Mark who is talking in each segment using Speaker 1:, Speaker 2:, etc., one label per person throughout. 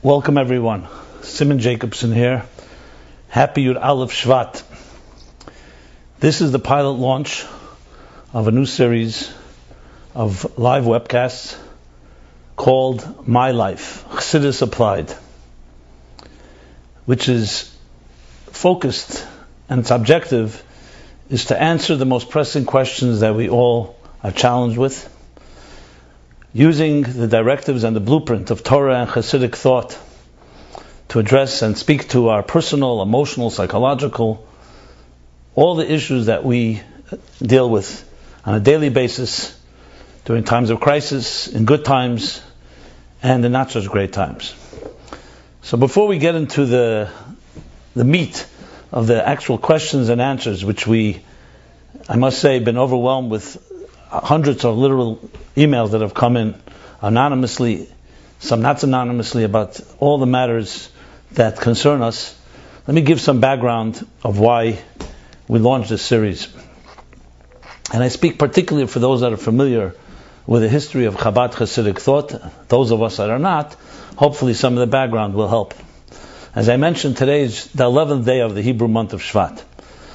Speaker 1: Welcome everyone. Simon Jacobson here. Happy Yud Aleph Shvat. This is the pilot launch of a new series of live webcasts called My Life, Chassidus Applied, which is focused and its objective is to answer the most pressing questions that we all are challenged with, using the directives and the blueprint of Torah and Chassidic thought to address and speak to our personal, emotional, psychological, all the issues that we deal with on a daily basis during times of crisis, in good times, and in not such great times. So before we get into the meat of the actual questions and answers, which I must say, been overwhelmed with hundreds of literal emails that have come in anonymously, some not anonymously, about all the matters that concern us. Let me give some background of why we launched this series. And I speak particularly for those that are familiar with the history of Chabad Chassidic thought. Those of us that are not, hopefully some of the background will help. As I mentioned, today is the 11th day of the Hebrew month of Shvat.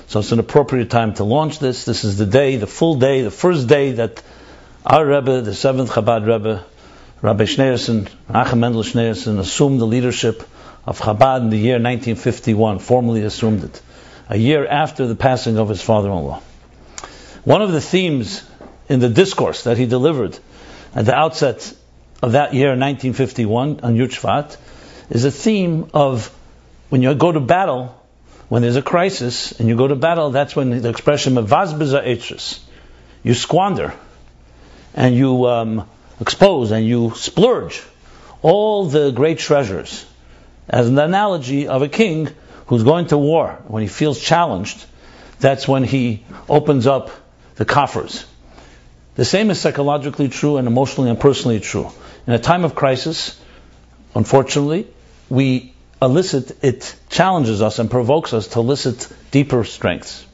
Speaker 1: So it's an appropriate time to launch this. This is the day, the full day, the first day that our Rebbe, the 7th Chabad Rebbe, Rabbi Schneerson, Menachem Mendel Schneerson, assumed the leadership of Chabad in the year 1951, formally assumed it, a year after the passing of his father-in-law. One of the themes in the discourse that he delivered at the outset of that year, 1951, on Yud Shvat, is a theme of when you go to battle, when there's a crisis and you go to battle, that's when the expression mevaz b'za eitzrus, you squander and you expose and you splurge all the great treasures, as an analogy of a king who's going to war. When he feels challenged, that's when he opens up the coffers. The same is psychologically true and emotionally and personally true. In a time of crisis, unfortunately, it challenges us and provokes us to elicit deeper strengths,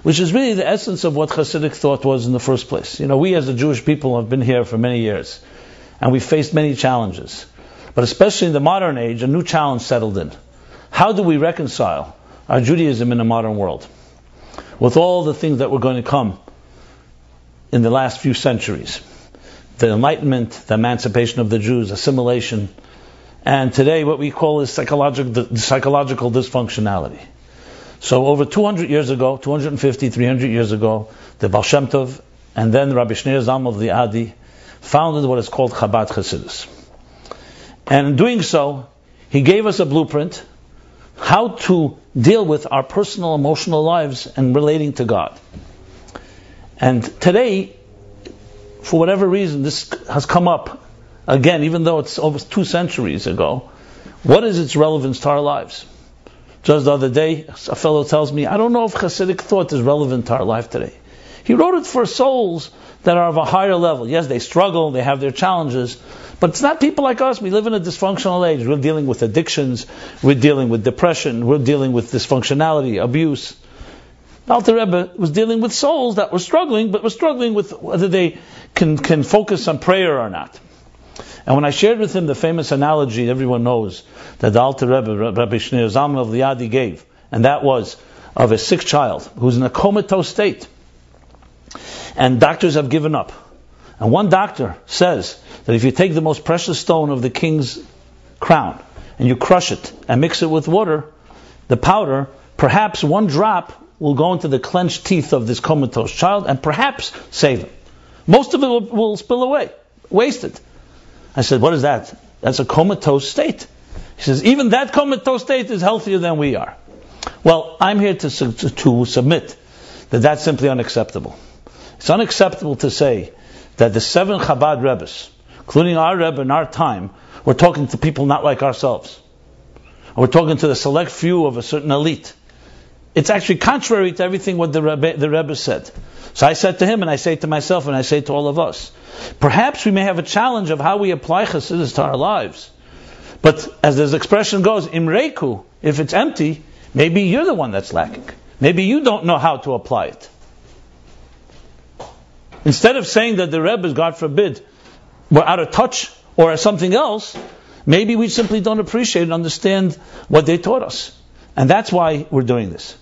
Speaker 1: which is really the essence of what Chassidic thought was in the first place. We as a Jewish people have been here for many years, and we've faced many challenges. But especially in the modern age, a new challenge settled in. How do we reconcile our Judaism in a modern world with all the things that were going to come in the last few centuries? The Enlightenment, the emancipation of the Jews, assimilation, and today what we call is psychological dysfunctionality. So over 200 years ago, 250, 300 years ago, the Baal Shem Tov and then Rabbi Shneur Zalman of Liadi founded what is called Chabad Chassidus. And in doing so, he gave us a blueprint how to deal with our personal, emotional lives and relating to God. And today, for whatever reason, this has come up again, even though it's over 2 centuries ago. What is its relevance to our lives? Just the other day, a fellow tells me, I don't know if Chassidic thought is relevant to our life today. He wrote it for souls that are of a higher level. Yes, they struggle, they have their challenges, but it's not people like us. We live in a dysfunctional age. We're dealing with addictions, we're dealing with depression, we're dealing with dysfunctionality, abuse. Alter Rebbe was dealing with souls that were struggling, but were struggling with whether they can focus on prayer or not. And when I shared with him the famous analogy everyone knows that the Alter Rebbe, Rabbi Shneur Zalman of Liadi gave, and that was of a sick child who's in a comatose state, and doctors have given up. And one doctor says that if you take the most precious stone of the king's crown and you crush it and mix it with water, the powder, perhaps one drop will go into the clenched teeth of this comatose child and perhaps save him. Most of it will spill away, wasted. I said, what is that? That's a comatose state. He says, even that comatose state is healthier than we are. Well, I'm here to submit that that's simply unacceptable. It's unacceptable to say that the 7 Chabad Rebbes, including our Rebbe in our time, we're talking to people not like ourselves. We're talking to the select few of a certain elite. It's actually contrary to everything what the Rebbe said. So I said to him, and I say to myself, and I say to all of us, perhaps we may have a challenge of how we apply Chassidus to our lives. But as this expression goes, imreiku, if it's empty, maybe you're the one that's lacking. Maybe you don't know how to apply it. Instead of saying that the Rebbe, God forbid, were out of touch or something else, Maybe we simply don't appreciate and understand what they taught us. And that's why we're doing this.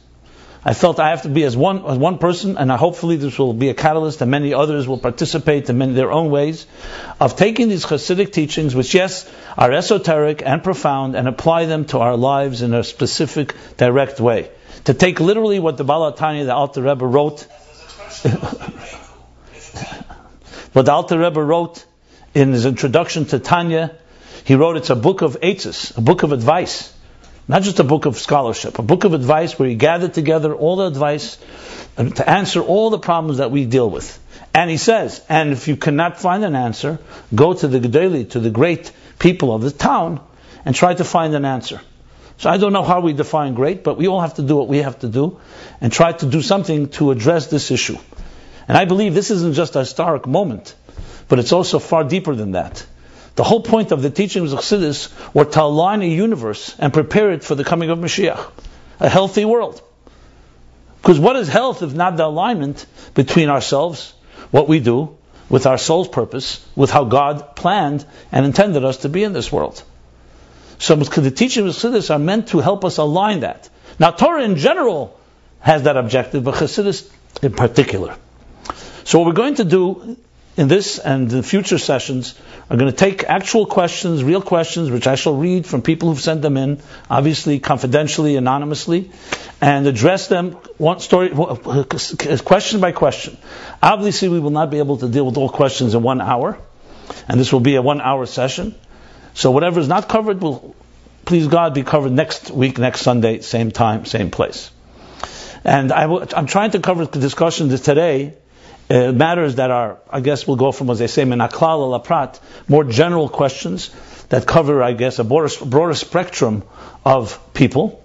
Speaker 1: I felt I have to be as one person, and hopefully this will be a catalyst, and many others will participate in their own ways, of taking these Hasidic teachings, which yes, are esoteric and profound, and apply them to our lives in a specific, direct way. To take literally what the Baal HaTanya, the Alter Rebbe, wrote, what the Alter Rebbe wrote in his introduction to Tanya. He wrote it's a book of eitzes, a book of advice. Not just a book of scholarship, a book of advice where he gathered together all the advice to answer all the problems that we deal with. And he says, and if you cannot find an answer, go to the Gedali, to the great people of the town, and try to find an answer. So I don't know how we define great, but we all have to do what we have to do, and try to do something to address this issue. And I believe this isn't just a historic moment, but it's also far deeper than that. The whole point of the teachings of Chassidus were to align a universe and prepare it for the coming of Mashiach. A healthy world. Because what is health if not the alignment between ourselves, what we do, with our soul's purpose, with how God planned and intended us to be in this world. So the teachings of Chassidus are meant to help us align that. Now Torah in general has that objective, but Chassidus in particular. So what we're going to do in this and in future sessions are going to take actual questions, real questions, which I shall read from people who've sent them in, obviously confidentially, anonymously, and address them question by question. Obviously, we will not be able to deal with all questions in 1 hour, and this will be a 1 hour session. So whatever is not covered will, please God, be covered next week, next Sunday, same time, same place. And I'm trying to cover the discussions today. Matters that are, I guess we'll go from, as they say, min haklal el haprat, more general questions that cover, I guess, a broader spectrum of people,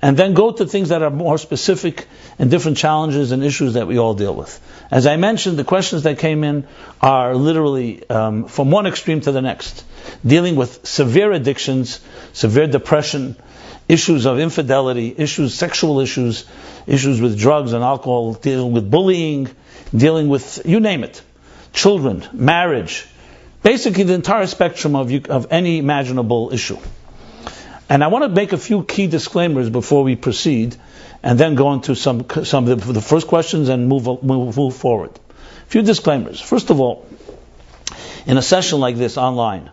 Speaker 1: and then go to things that are more specific and different challenges and issues that we all deal with. As I mentioned, the questions that came in are literally from one extreme to the next, dealing with severe addictions, severe depression, issues of infidelity, sexual issues with drugs and alcohol, dealing with bullying, dealing with, you name it, children, marriage, basically the entire spectrum of any imaginable issue. And I want to make a few key disclaimers before we proceed, and then go into some of the first questions and move forward. A few disclaimers. First of all, in a session like this online,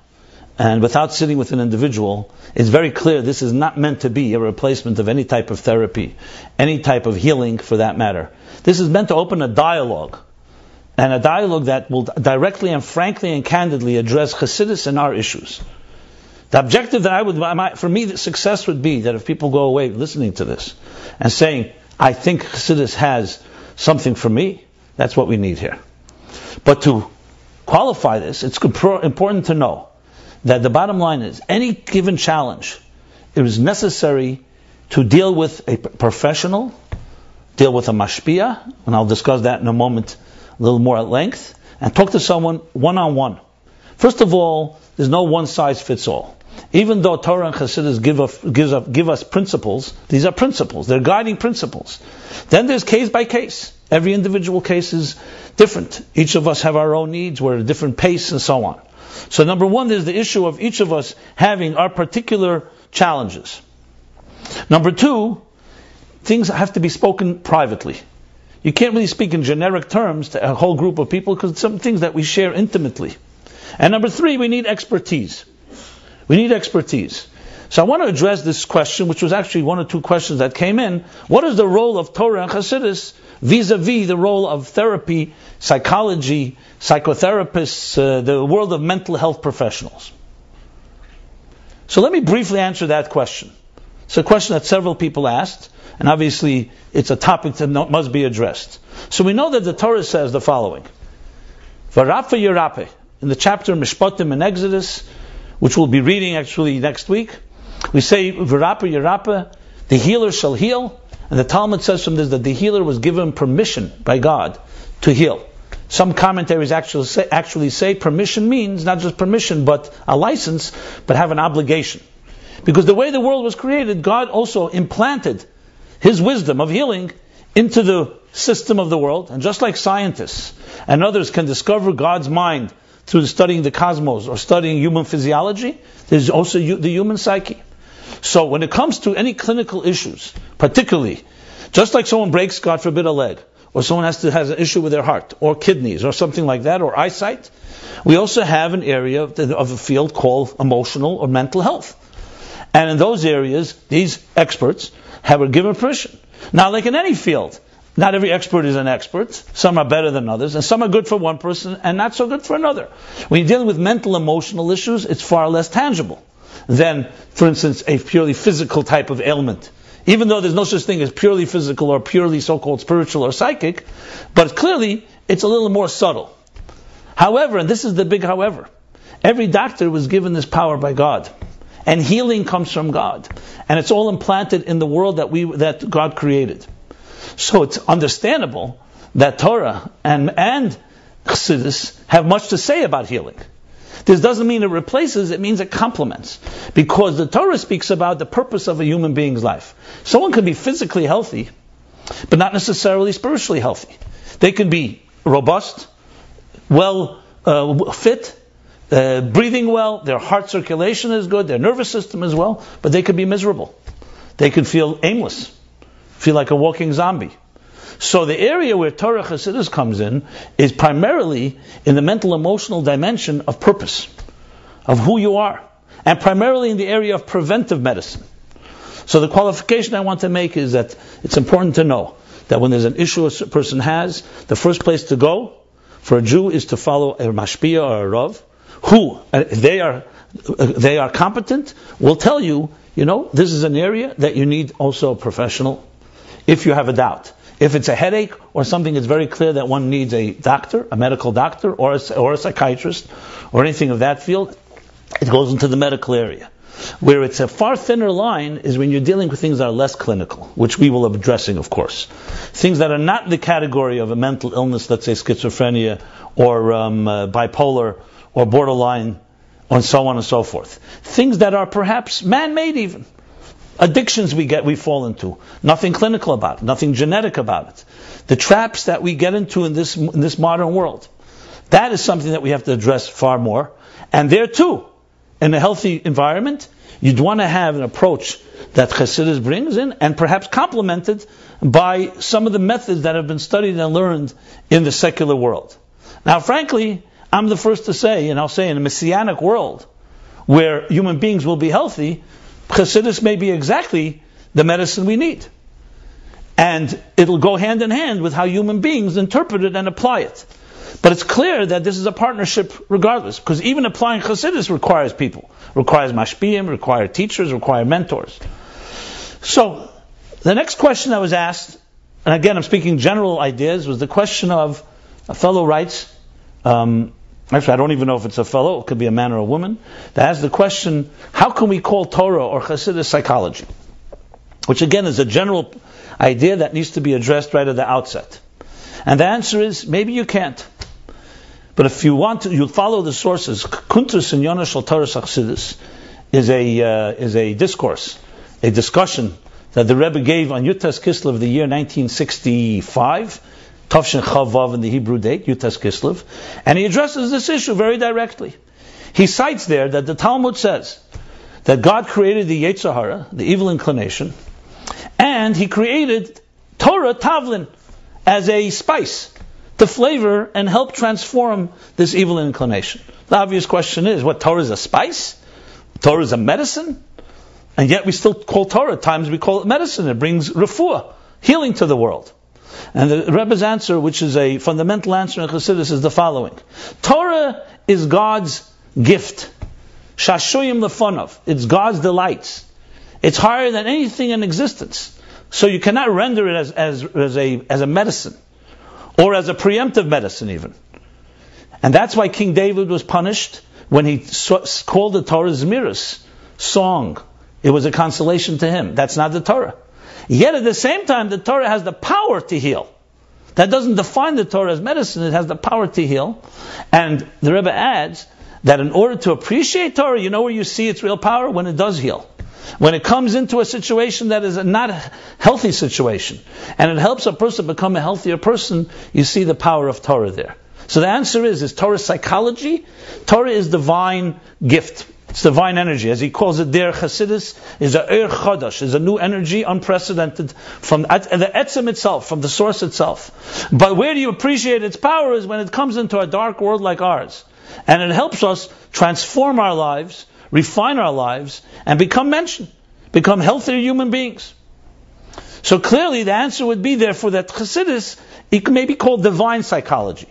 Speaker 1: and without sitting with an individual, it's very clear this is not meant to be a replacement of any type of therapy, any type of healing for that matter. This is meant to open a dialogue, and a dialogue that will directly and frankly and candidly address Chassidus and our issues. The objective that for me, the success would be that if people go away listening to this and saying, I think Chassidus has something for me, that's what we need here. But to qualify this, it's important to know that the bottom line is, any given challenge, it is necessary to deal with a professional, deal with a mashpia, and I'll discuss that in a moment a little more at length, and talk to someone one-on-one. First of all, there's no one-size-fits-all. Even though Torah and Chassidus give us principles, these are principles, they're guiding principles. Then there's case by case. Every individual case is different. Each of us have our own needs, we're at a different pace, and so on. So number one, there's the issue of each of us having our particular challenges. Number two, things have to be spoken privately. You can't really speak in generic terms to a whole group of people because it's some things that we share intimately. And number three, we need expertise. We need expertise. So I want to address this question, which was actually one or two questions that came in. What is the role of Torah and Chassidus vis-a-vis the role of therapy, psychology, psychotherapists, the world of mental health professionals? So let me briefly answer that question. It's a question that several people asked, and obviously it's a topic that must be addressed. So we know that the Torah says the following. V'rape yirape, in the chapter Mishpatim in Exodus, which we'll be reading actually next week, we say, V'rape yirape, the healer shall heal, and the Talmud says from this that the healer was given permission by God to heal. Some commentaries actually say permission means not just permission, but a license, but have an obligation. Because the way the world was created, God also implanted His wisdom of healing into the system of the world. And just like scientists and others can discover God's mind through studying the cosmos or studying human physiology, there's also the human psyche. So when it comes to any clinical issues, particularly, just like someone breaks, God forbid, a leg, or someone has an issue with their heart, or kidneys, or something like that, or eyesight, we also have an area of a field called emotional or mental health. And in those areas, these experts have given permission. Now, like in any field, not every expert is an expert. Some are better than others, and some are good for one person and not so good for another. When you're dealing with mental, emotional issues, it's far less tangible than, for instance, a purely physical type of ailment. Even though there's no such thing as purely physical or purely so-called spiritual or psychic, but clearly it's a little more subtle. However, and this is the big however, every doctor was given this power by God. And healing comes from God. And it's all implanted in the world that God created. So it's understandable that Torah and Chassidus have much to say about healing. This doesn't mean it replaces, it means it complements. Because the Torah speaks about the purpose of a human being's life. Someone can be physically healthy, but not necessarily spiritually healthy. They can be robust, fit, breathing well, their heart circulation is good, their nervous system is well, but they could be miserable. They could feel aimless, feel like a walking zombie. So the area where Torah Chassidus comes in is primarily in the mental emotional dimension of purpose, of who you are, and primarily in the area of preventive medicine. So the qualification I want to make is that it's important to know that when there's an issue a person has, the first place to go for a Jew is to follow a mashpia or a rav, who, they are competent, will tell you, this is an area that you need also a professional if you have a doubt. If it's a headache or something, it's very clear that one needs a doctor, a medical doctor, or a psychiatrist, or anything of that field. It goes into the medical area. Where it's a far thinner line is when you're dealing with things that are less clinical, which we will be addressing, of course. Things that are not in the category of a mental illness, let's say schizophrenia, or bipolar, or borderline, and so on and so forth. Things that are perhaps man-made even. Addictions we fall into. Nothing clinical about it. Nothing genetic about it. The traps that we get into in this modern world. That is something that we have to address far more. And there too, in a healthy environment, you'd want to have an approach that Chassidus brings in, and perhaps complemented by some of the methods that have been studied and learned in the secular world. Now, frankly, I'm the first to say, and I'll say in a messianic world, where human beings will be healthy, Chassidus may be exactly the medicine we need. And it'll go hand in hand with how human beings interpret it and apply it. But it's clear that this is a partnership regardless, because even applying Chassidus requires people. Requires mashpiyim, requires teachers, requires mentors. So, the next question I was asked, and again I'm speaking general ideas, was the question of, a fellow writes, actually I don't even know if it's a fellow, it could be a man or a woman, that asks the question, how can we call Torah or Chassidus psychology? Which again is a general idea that needs to be addressed right at the outset. And the answer is, maybe you can't. But if you want to, you'll follow the sources. Kuntrus in Yonah Shal Torah Chassidus is a discourse, a discussion that the Rabbi gave on Yutas Kislev the year 1965, Tavshin Chavav in the Hebrew date, Yutas Kislev, and he addresses this issue very directly. He cites there that the Talmud says that God created the Yetzer Hara, the evil inclination, and He created Torah Tavlin as a spice to flavor and help transform this evil inclination. The obvious question is, what, Torah is a spice? Torah is a medicine? And yet we still call Torah, at times we call it medicine. It brings refuah, healing to the world. And the Rebbe's answer, which is a fundamental answer in Chassidus, is the following. Torah is God's gift. Shashoyim lefonov. It's God's delights. It's higher than anything in existence. So you cannot render it as a medicine. Or as a preemptive medicine even. And that's why King David was punished when he called the Torah Zmiris, song. It was a consolation to him. That's not the Torah. Yet at the same time, the Torah has the power to heal. That doesn't define the Torah as medicine, it has the power to heal. And the Rebbe adds that in order to appreciate Torah, you know where you see its real power? When it does heal. When it comes into a situation that is not a healthy situation, and it helps a person become a healthier person, you see the power of Torah there. So the answer is Torah psychology? Torah is divine gift. It's divine energy. As he calls it there, Chassidus is a chodash, is a new energy, unprecedented, from the etzem itself, from the source itself. But where do you appreciate its power is when it comes into a dark world like ours. And it helps us transform our lives, refine our lives, and become healthier human beings. So clearly the answer would be therefore that Chassidus, it may be called divine psychology.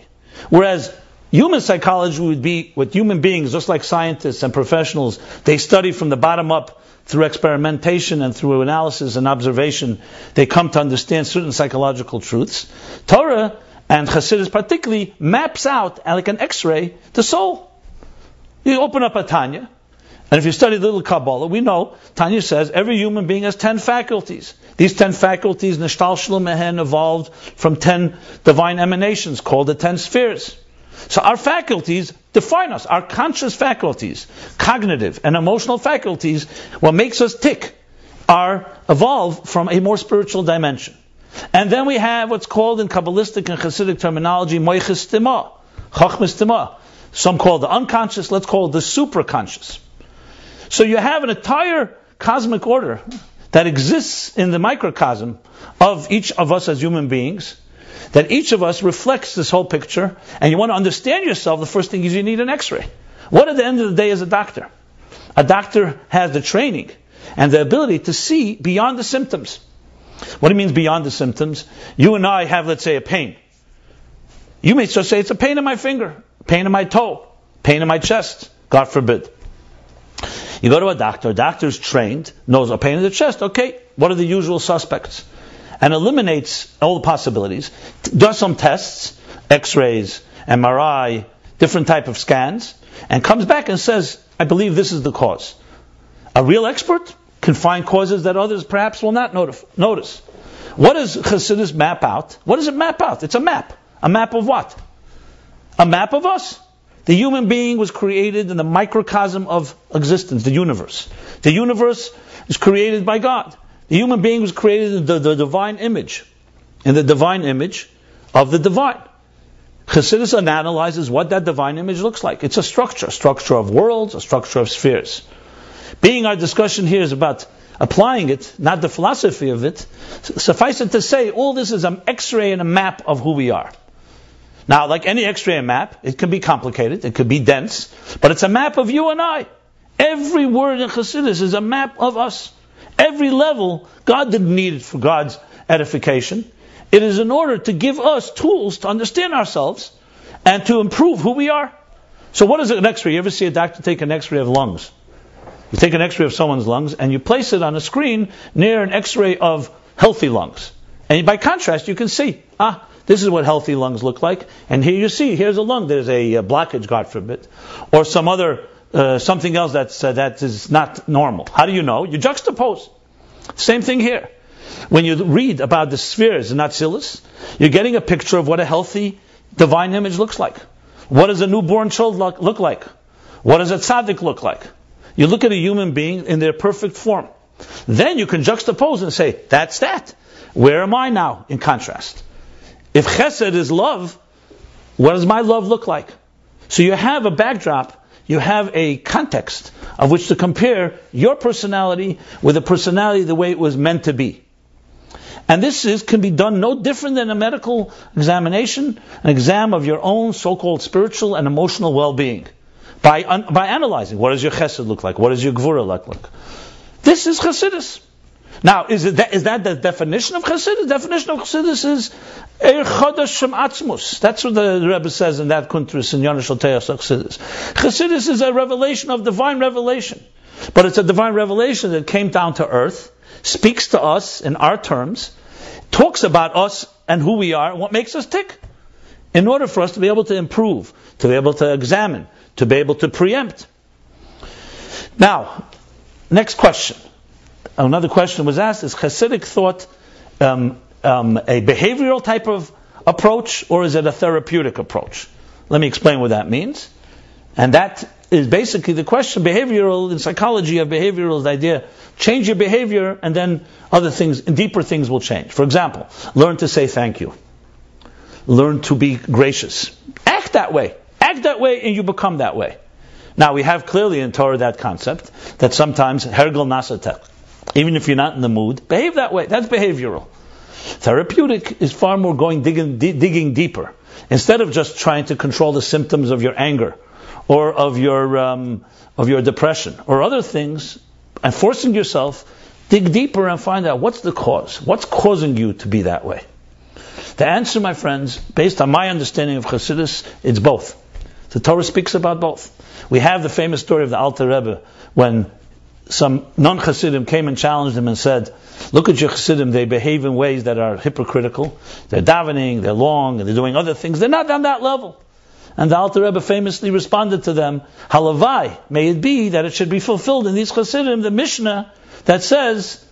Speaker 1: Whereas human psychology would be with human beings, just like scientists and professionals, they study from the bottom up through experimentation and through analysis and observation. They come to understand certain psychological truths. Torah and Chassidus particularly maps out, like an X-ray, the soul. You open up a Tanya, and if you study the little Kabbalah, we know, Tanya says, every human being has 10 faculties. These 10 faculties, Nishtal Shalom Mehen, evolved from 10 divine emanations called the 10 spheres. So our faculties define us. Our conscious faculties, cognitive and emotional faculties, what makes us tick, are evolved from a more spiritual dimension. And then we have what's called in Kabbalistic and Chassidic terminology, Moiches Tima, Chachmas Tima. Some call it the unconscious, let's call it the supraconscious. So you have an entire cosmic order that exists in the microcosm of each of us as human beings, that each of us reflects this whole picture, and you want to understand yourself, the first thing is you need an X-ray. What at the end of the day is a doctor? A doctor has the training and the ability to see beyond the symptoms. What it means beyond the symptoms? You and I have, let's say, a pain. You may just say, it's a pain in my finger, pain in my toe, pain in my chest, God forbid. You go to a doctor's trained, knows a pain in the chest, okay, what are the usual suspects? And eliminates all the possibilities, does some tests, X-rays, MRI, different type of scans, and comes back and says, I believe this is the cause. A real expert can find causes that others perhaps will not notice. What does Chassidus map out? What does it map out? It's a map. A map of what? A map of us. The human being was created in the microcosm of existence, the universe. The universe is created by God. The human being was created in the divine image. In the divine image of the divine. Chassidus analyzes what that divine image looks like. It's a structure of worlds, a structure of spheres. Being our discussion here is about applying it, not the philosophy of it. Suffice it to say, all this is an X-ray and a map of who we are. Now, like any X-ray and map, it can be complicated, it could be dense, but it's a map of you and I. Every word in Chassidus is a map of us. Every level, God didn't need it for God's edification. It is in order to give us tools to understand ourselves and to improve who we are. So what is an X-ray? You ever see a doctor take an X-ray of lungs? You take an X-ray of someone's lungs and you place it on a screen near an X-ray of healthy lungs. And by contrast, you can see, this is what healthy lungs look like. And here you see, here's a lung, there's a blockage, God forbid. Or some other, something else that is not normal. How do you know? You juxtapose. Same thing here. When you read about the spheres in Atzilus, you're getting a picture of what a healthy divine image looks like. What does a newborn child look like? What does a tzaddik look like? You look at a human being in their perfect form. Then you can juxtapose and say, that's that. Where am I now in contrast? If chesed is love, what does my love look like? So you have a backdrop, you have a context of which to compare your personality with the personality the way it was meant to be. And this can be done no different than a medical examination, an exam of your own so-called spiritual and emotional well-being. By analyzing, what does your chesed look like? What does your gvura look like? This is Chassidus. Now, is that the definition of Chassidus? The definition of Chassidus is Er Chodesh Shem Atzmus. That's what the Rabbi says in that kuntris in Yonash Teach Chassidus. Chassidus is a revelation of divine revelation. But it's a divine revelation that came down to earth, speaks to us in our terms, talks about us and who we are and what makes us tick. In order for us to be able to improve, to be able to examine, to be able to preempt. Now, next question. Another question was asked, is Chassidic thought a behavioral type of approach, or is it a therapeutic approach? Let me explain what that means. And that is basically the question. Behavioral, in psychology of behavioral is the idea, change your behavior and then other things, deeper things will change. For example, learn to say thank you. Learn to be gracious. Act act that way. Act that way and you become that way. Now we have clearly in Torah that concept that sometimes hergel nasatech, even if you're not in the mood, behave that way. That's behavioral. Therapeutic is far more digging deeper. Instead of just trying to control the symptoms of your anger or of your depression or other things, and forcing yourself, dig deeper and find out what's the cause. What's causing you to be that way? The answer, my friends, based on my understanding of Chassidus, it's both. The Torah speaks about both. We have the famous story of the Alter Rebbe when some non-Chassidim came and challenged him and said, look at your Chassidim, they behave in ways that are hypocritical. They're davening, they're long, and they're doing other things. They're not on that level. And the Alter Rebbe famously responded to them, Halavai, may it be that it should be fulfilled in these Chassidim, the Mishnah that says,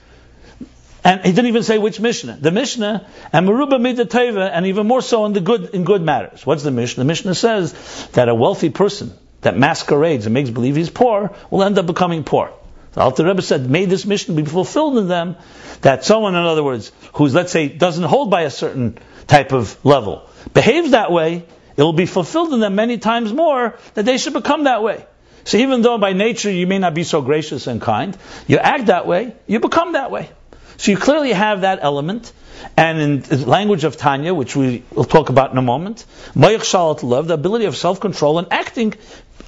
Speaker 1: and he didn't even say which Mishnah, the Mishnah, and Meruba Midah Teva, and even more so in good matters. What's the Mishnah? The Mishnah says that a wealthy person that masquerades and makes believe he's poor will end up becoming poor. The Alter Rebbe said, may this mission be fulfilled in them, that someone, in other words, who's, let's say, doesn't hold by a certain type of level, behaves that way, it will be fulfilled in them many times more that they should become that way. So even though by nature you may not be so gracious and kind, you act that way, you become that way. So you clearly have that element. And in the language of Tanya, which we will talk about in a moment, the ability of self-control and acting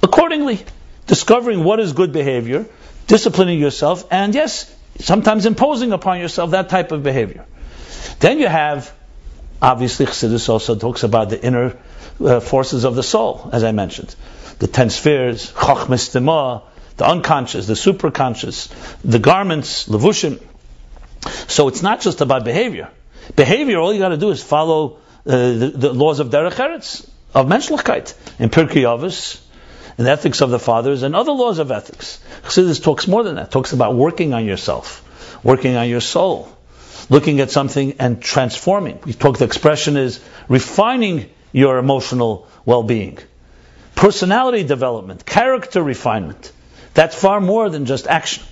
Speaker 1: accordingly, discovering what is good behavior, disciplining yourself, and yes, sometimes imposing upon yourself that type of behavior. Then you have, obviously, Chassidus also talks about the inner forces of the soul, as I mentioned. The 10 spheres, Chochmas Tima, the unconscious, the superconscious, the garments, Levushim. So it's not just about behavior. Behavior, all you got to do is follow the laws of Derech Eretz, of Menschlichkeit, in Pirkei Avos, in the ethics of the fathers, and other laws of ethics. Chassidus talks more than that. Talks about working on yourself, working on your soul, looking at something and transforming. The expression is refining your emotional well-being. Personality development, character refinement. That's far more than just action.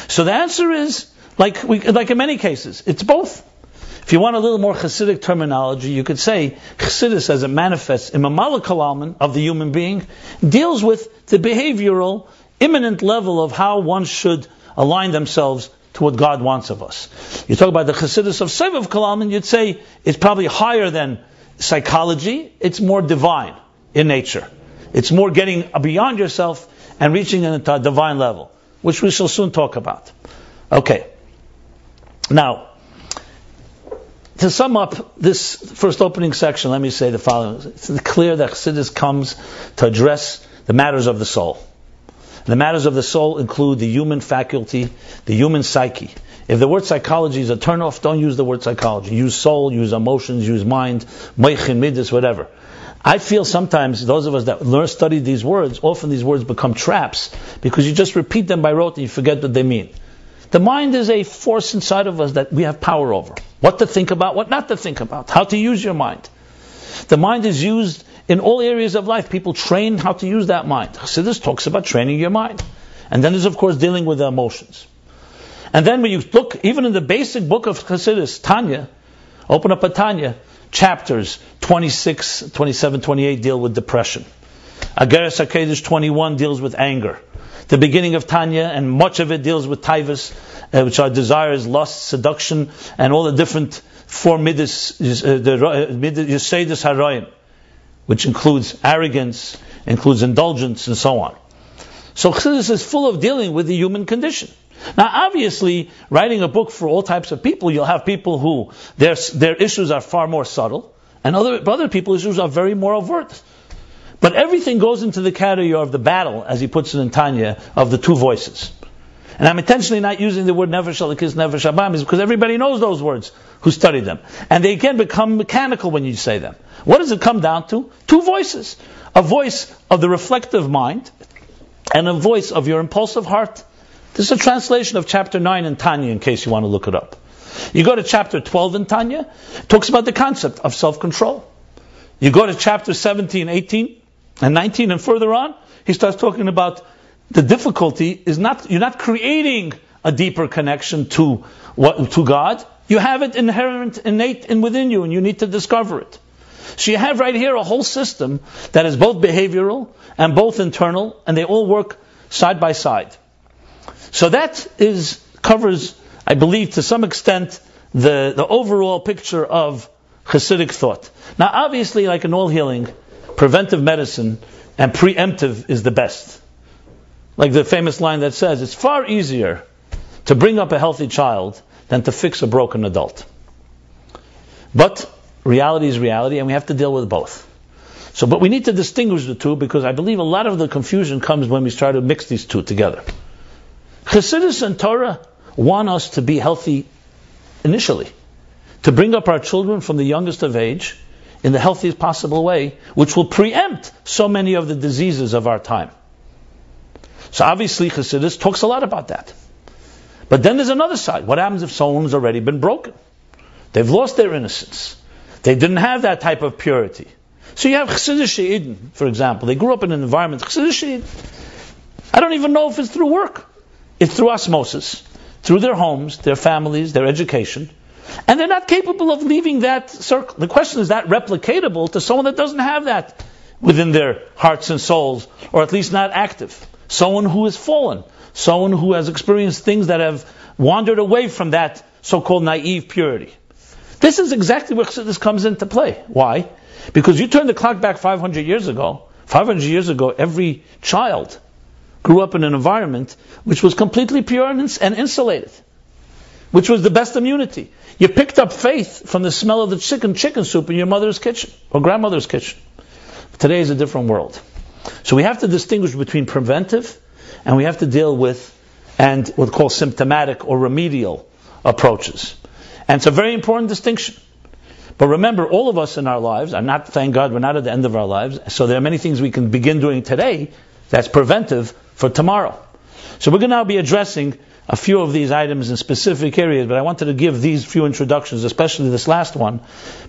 Speaker 1: So the answer is, like in many cases, it's both. If you want a little more Chassidic terminology, you could say Chassidus, as it manifests in Mamala Kalaman of the human being, deals with the behavioral, imminent level of how one should align themselves to what God wants of us. You talk about the Chassidus of Sevav Kalaman, you'd say it's probably higher than psychology, it's more divine in nature. It's more getting beyond yourself and reaching into a divine level, which we shall soon talk about. Okay. Now, to sum up this first opening section, let me say the following. It's clear that Chassidus comes to address the matters of the soul. The matters of the soul include the human faculty, the human psyche. If the word psychology is a turn-off, don't use the word psychology. Use soul, use emotions, use mind, moichin, midas, whatever. I feel sometimes those of us that study these words, often these words become traps because you just repeat them by rote and you forget what they mean. The mind is a force inside of us that we have power over. What to think about, what not to think about, how to use your mind. The mind is used in all areas of life. People train how to use that mind. Chassidus talks about training your mind. And then there's, of course, dealing with the emotions. And then when you look, even in the basic book of Chassidus, Tanya, open up a Tanya, chapters 26, 27, 28 deal with depression. Ageres HaKedesh 21 deals with anger. The beginning of Tanya, and much of it deals with taivas, which are desires, lust, seduction, and all the different four midas, Yesodus Harayim, which includes arrogance, includes indulgence, and so on. So Chassidus is full of dealing with the human condition. Now, obviously, writing a book for all types of people, you'll have people who their issues are far more subtle, and other people's issues are very more overt. But everything goes into the category of the battle, as he puts it in Tanya, of the two voices. And I'm intentionally not using the word Nefesh Elikis, Nefesh Abamis, because everybody knows those words who study them. And they can become mechanical when you say them. What does it come down to? Two voices. A voice of the reflective mind, and a voice of your impulsive heart. This is a translation of chapter 9 in Tanya, in case you want to look it up. You go to chapter 12 in Tanya, it talks about the concept of self-control. You go to chapter 17, 18, and 19, and further on, he starts talking about the difficulty is you're not creating a deeper connection to God. You have it inherent, innate, and within you, and you need to discover it. So you have right here a whole system that is both behavioral and both internal, and they all work side by side. So that covers, I believe, to some extent, the overall picture of Hasidic thought. Now, obviously, like in all healing, preventive medicine and preemptive is the best. Like the famous line that says, it's far easier to bring up a healthy child than to fix a broken adult. But reality is reality, and we have to deal with both. But we need to distinguish the two, because I believe a lot of the confusion comes when we try to mix these two together. Chassidus and Torah want us to be healthy initially, to bring up our children from the youngest of age in the healthiest possible way, which will preempt so many of the diseases of our time. So obviously Chassidus talks a lot about that. But then there's another side. What happens if someone's already been broken? They've lost their innocence. They didn't have that type of purity. So you have Chassidus She'idin, for example. They grew up in an environment, Chassidus She'idin. I don't even know if it's through work. It's through osmosis, through their homes, their families, their education. And they're not capable of leaving that circle. The question is, that replicatable to someone that doesn't have that within their hearts and souls, or at least not active? Someone who has fallen. Someone who has experienced things that have wandered away from that so-called naive purity. This is exactly where Chassidus comes into play. Why? Because you turn the clock back 500 years ago. 500 years ago, every child grew up in an environment which was completely pure and insulated, which was the best immunity. You picked up faith from the smell of the chicken soup in your mother's kitchen or grandmother's kitchen. Today is a different world. So we have to distinguish between preventive, and we have to deal with and what we call symptomatic or remedial approaches. And it's a very important distinction. But remember, all of us in our lives are not, thank God, we're not at the end of our lives. So there are many things we can begin doing today that's preventive for tomorrow. So we're going to now be addressing a few of these items in specific areas, but I wanted to give these few introductions, especially this last one,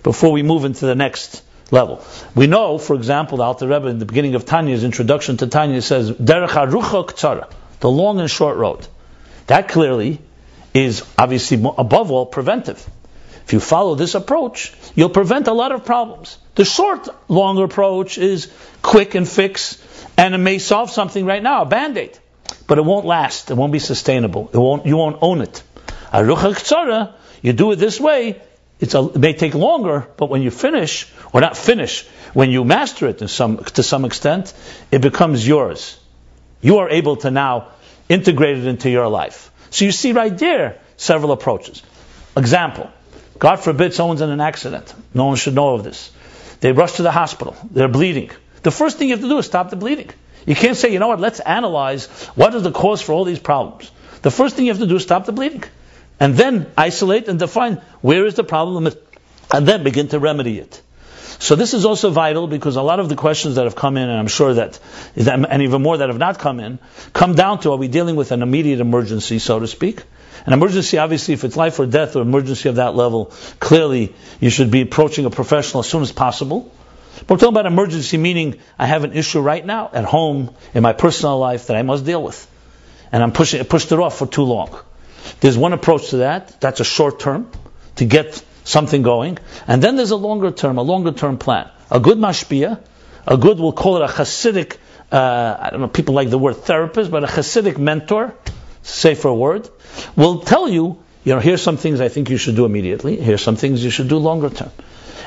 Speaker 1: before we move into the next level. We know, for example, the Alter Rebbe in the beginning of Tanya's introduction to Tanya says, Derech harucha k'tzara, the long and short road. That clearly is obviously above all preventive. If you follow this approach, you'll prevent a lot of problems. The short, long approach is quick and fix, and it may solve something right now, a band-aid. But it won't last, it won't be sustainable, you won't own it. Harucha k'tzara, you do it this way, it may take longer, but when you finish, or not finish, when you master it to some extent, it becomes yours. You are able to now integrate it into your life. So you see right there several approaches. Example, God forbid someone's in an accident. No one should know of this. They rush to the hospital. They're bleeding. The first thing you have to do is stop the bleeding. You can't say, you know what, let's analyze what is the cause for all these problems. The first thing you have to do is stop the bleeding. And then isolate and define where is the problem, and then begin to remedy it. So this is also vital, because a lot of the questions that have come in, and I'm sure that, and even more that have not come in, come down to, are we dealing with an immediate emergency, so to speak? An emergency, obviously, if it's life or death or emergency of that level, clearly you should be approaching a professional as soon as possible. But we're talking about emergency, meaning I have an issue right now, at home, in my personal life, that I must deal with. And I'm pushed it off for too long. There's one approach to that. That's a short term, to get something going. And then there's a longer term plan. A good mashpia, a good, we'll call it a Hasidic, I don't know, people like the word therapist, but a Hasidic mentor, safer word, will tell you, here's some things I think you should do immediately, here's some things you should do longer term.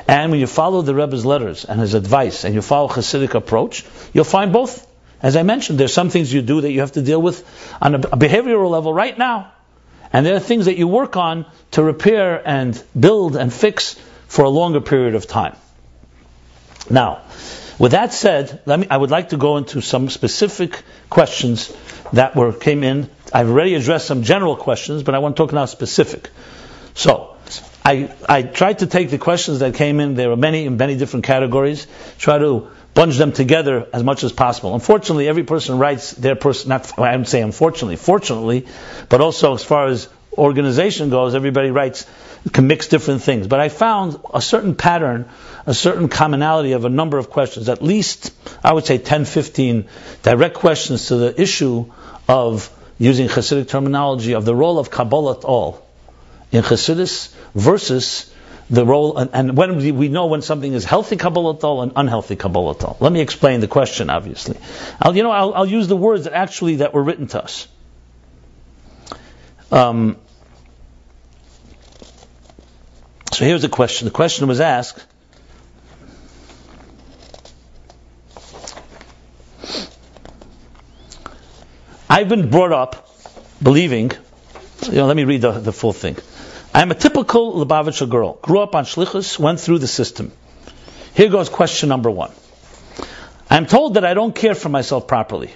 Speaker 1: And when you follow the Rebbe's letters and his advice, and you follow Hasidic approach, you'll find both. As I mentioned, there's some things you do that you have to deal with on a behavioral level right now. And there are things that you work on to repair and build and fix for a longer period of time. Now, with that said, I would like to go into some specific questions that came in. I've already addressed some general questions, but I want to talk now specific. So, I tried to take the questions that came in. There were many in many different categories. Try to bunch them together as much as possible. Unfortunately, every person writes their person. I wouldn't say unfortunately, fortunately, but also as far as organization goes, everybody can mix different things. But I found a certain pattern, a certain commonality of a number of questions. At least, I would say 10, 15 direct questions to the issue of using Hasidic terminology of the role of Kabbalah at all in Chassidus versus the role, and when we know when something is healthy kabbalatol and unhealthy kabbalatol. Let me explain the question. Obviously, I'll use the words that were written to us. So here's the question. The question was asked. I've been brought up believing, let me read the full thing. I'm a typical Lubavitch girl. Grew up on shlichus, went through the system. Here goes question number 1. I'm told that I don't care for myself properly.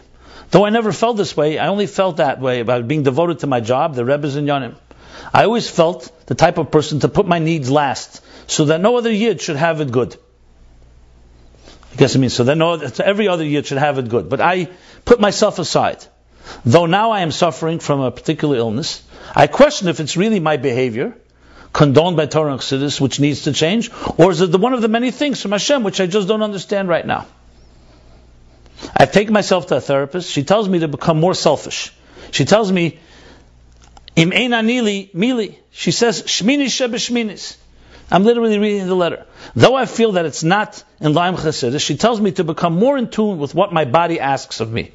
Speaker 1: Though I never felt this way, I only felt that way about being devoted to my job, the Rebbe's and Yonim. I always felt the type of person to put my needs last, so that no other yid should have it good. I guess it means so that every other yid should have it good. But I put myself aside. Though now I am suffering from a particular illness, I question if it's really my behavior, condoned by Torah and Chassidus, which needs to change, or is it one of the many things from Hashem which I just don't understand right now. I've taken myself to a therapist. She tells me to become more selfish. She tells me, Im ein anili mili. She says, Shmini shebeshminis. I'm literally reading the letter. Though I feel that it's not in line with Chassidus, she tells me to become more in tune with what my body asks of me.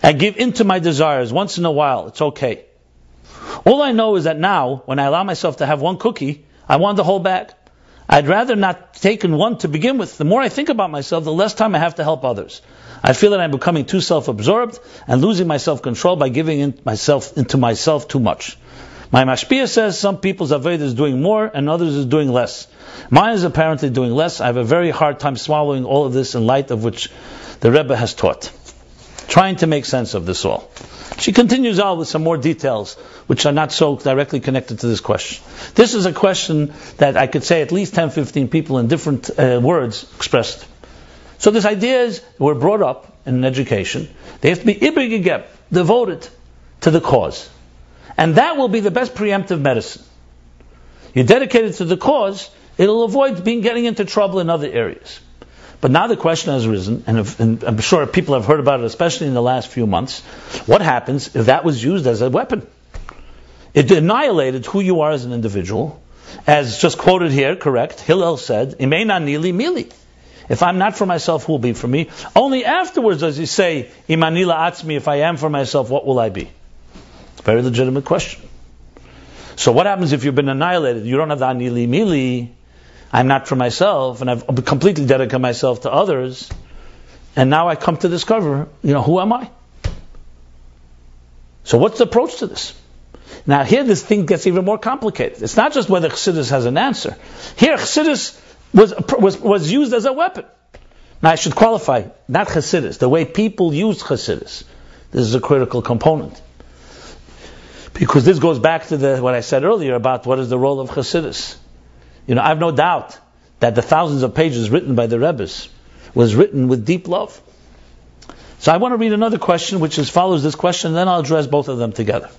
Speaker 1: And give in to my desires once in a while. It's okay. All I know is that now, when I allow myself to have one cookie, I want the whole bag. I'd rather not take in one to begin with. The more I think about myself, the less time I have to help others. I feel that I'm becoming too self-absorbed and losing my self-control by giving into myself too much. My mashpia says some people's avodah is doing more and others is doing less. Mine is apparently doing less. I have a very hard time swallowing all of this in light of which the Rebbe has taught. Trying to make sense of this all. She continues on with some more details which are not so directly connected to this question. This is a question that I could say at least 10-15 people in different words expressed. So this idea is, we're brought up in an education, they have to be ibrig, devoted to the cause. And that will be the best preemptive medicine. You're dedicated to the cause, it'll avoid getting into trouble in other areas. But now the question has arisen, and I'm sure people have heard about it, especially in the last few months. What happens if that was used as a weapon? It annihilated who you are as an individual. As just quoted here, correct, Hillel said, Imeina nili mili. If I'm not for myself, who will be for me? Only afterwards does he say, Imanila atzmi, if I am for myself, what will I be? Very legitimate question. So what happens if you've been annihilated? You don't have the anili mili. I'm not for myself, and I've completely dedicated myself to others, and now I come to discover, who am I? So what's the approach to this? Now here this thing gets even more complicated. It's not just whether Chassidus has an answer. Here Chassidus was used as a weapon. Now I should qualify, not Chassidus, the way people use Chassidus. This is a critical component. Because this goes back to what I said earlier about what is the role of Chassidus. I have no doubt that the thousands of pages written by the Rebbes was written with deep love. So I want to read another question which follows this question, and then I'll address both of them together.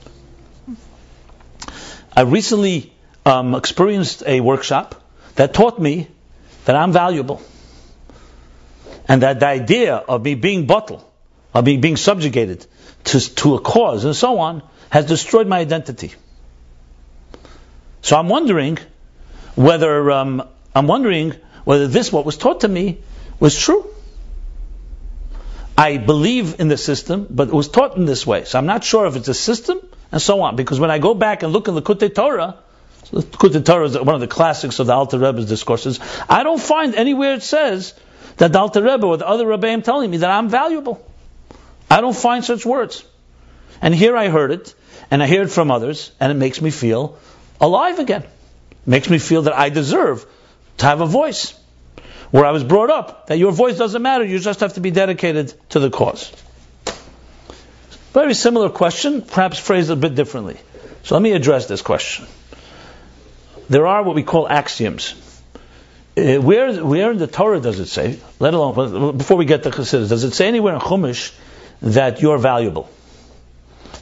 Speaker 1: I recently experienced a workshop that taught me that I'm valuable. And that the idea of me being bottle, of me being subjugated to a cause and so on, has destroyed my identity. So I'm wondering whether this, what was taught to me, was true. I believe in the system, but it was taught in this way. So I'm not sure if it's a system, and so on. Because when I go back and look in the Likutei Torah, the Likutei Torah is one of the classics of the Alter Rebbe's discourses, I don't find anywhere it says that the Alter Rebbe or the other Rebbeim telling me that I'm valuable. I don't find such words. And here I heard it, and I hear it from others, and it makes me feel alive again. Makes me feel that I deserve to have a voice. Where I was brought up, that your voice doesn't matter, you just have to be dedicated to the cause. Very similar question, perhaps phrased a bit differently. So let me address this question. There are what we call axioms. Where in the Torah does it say, let alone, before we get to Chassidus, does it say anywhere in Chumash that you're valuable?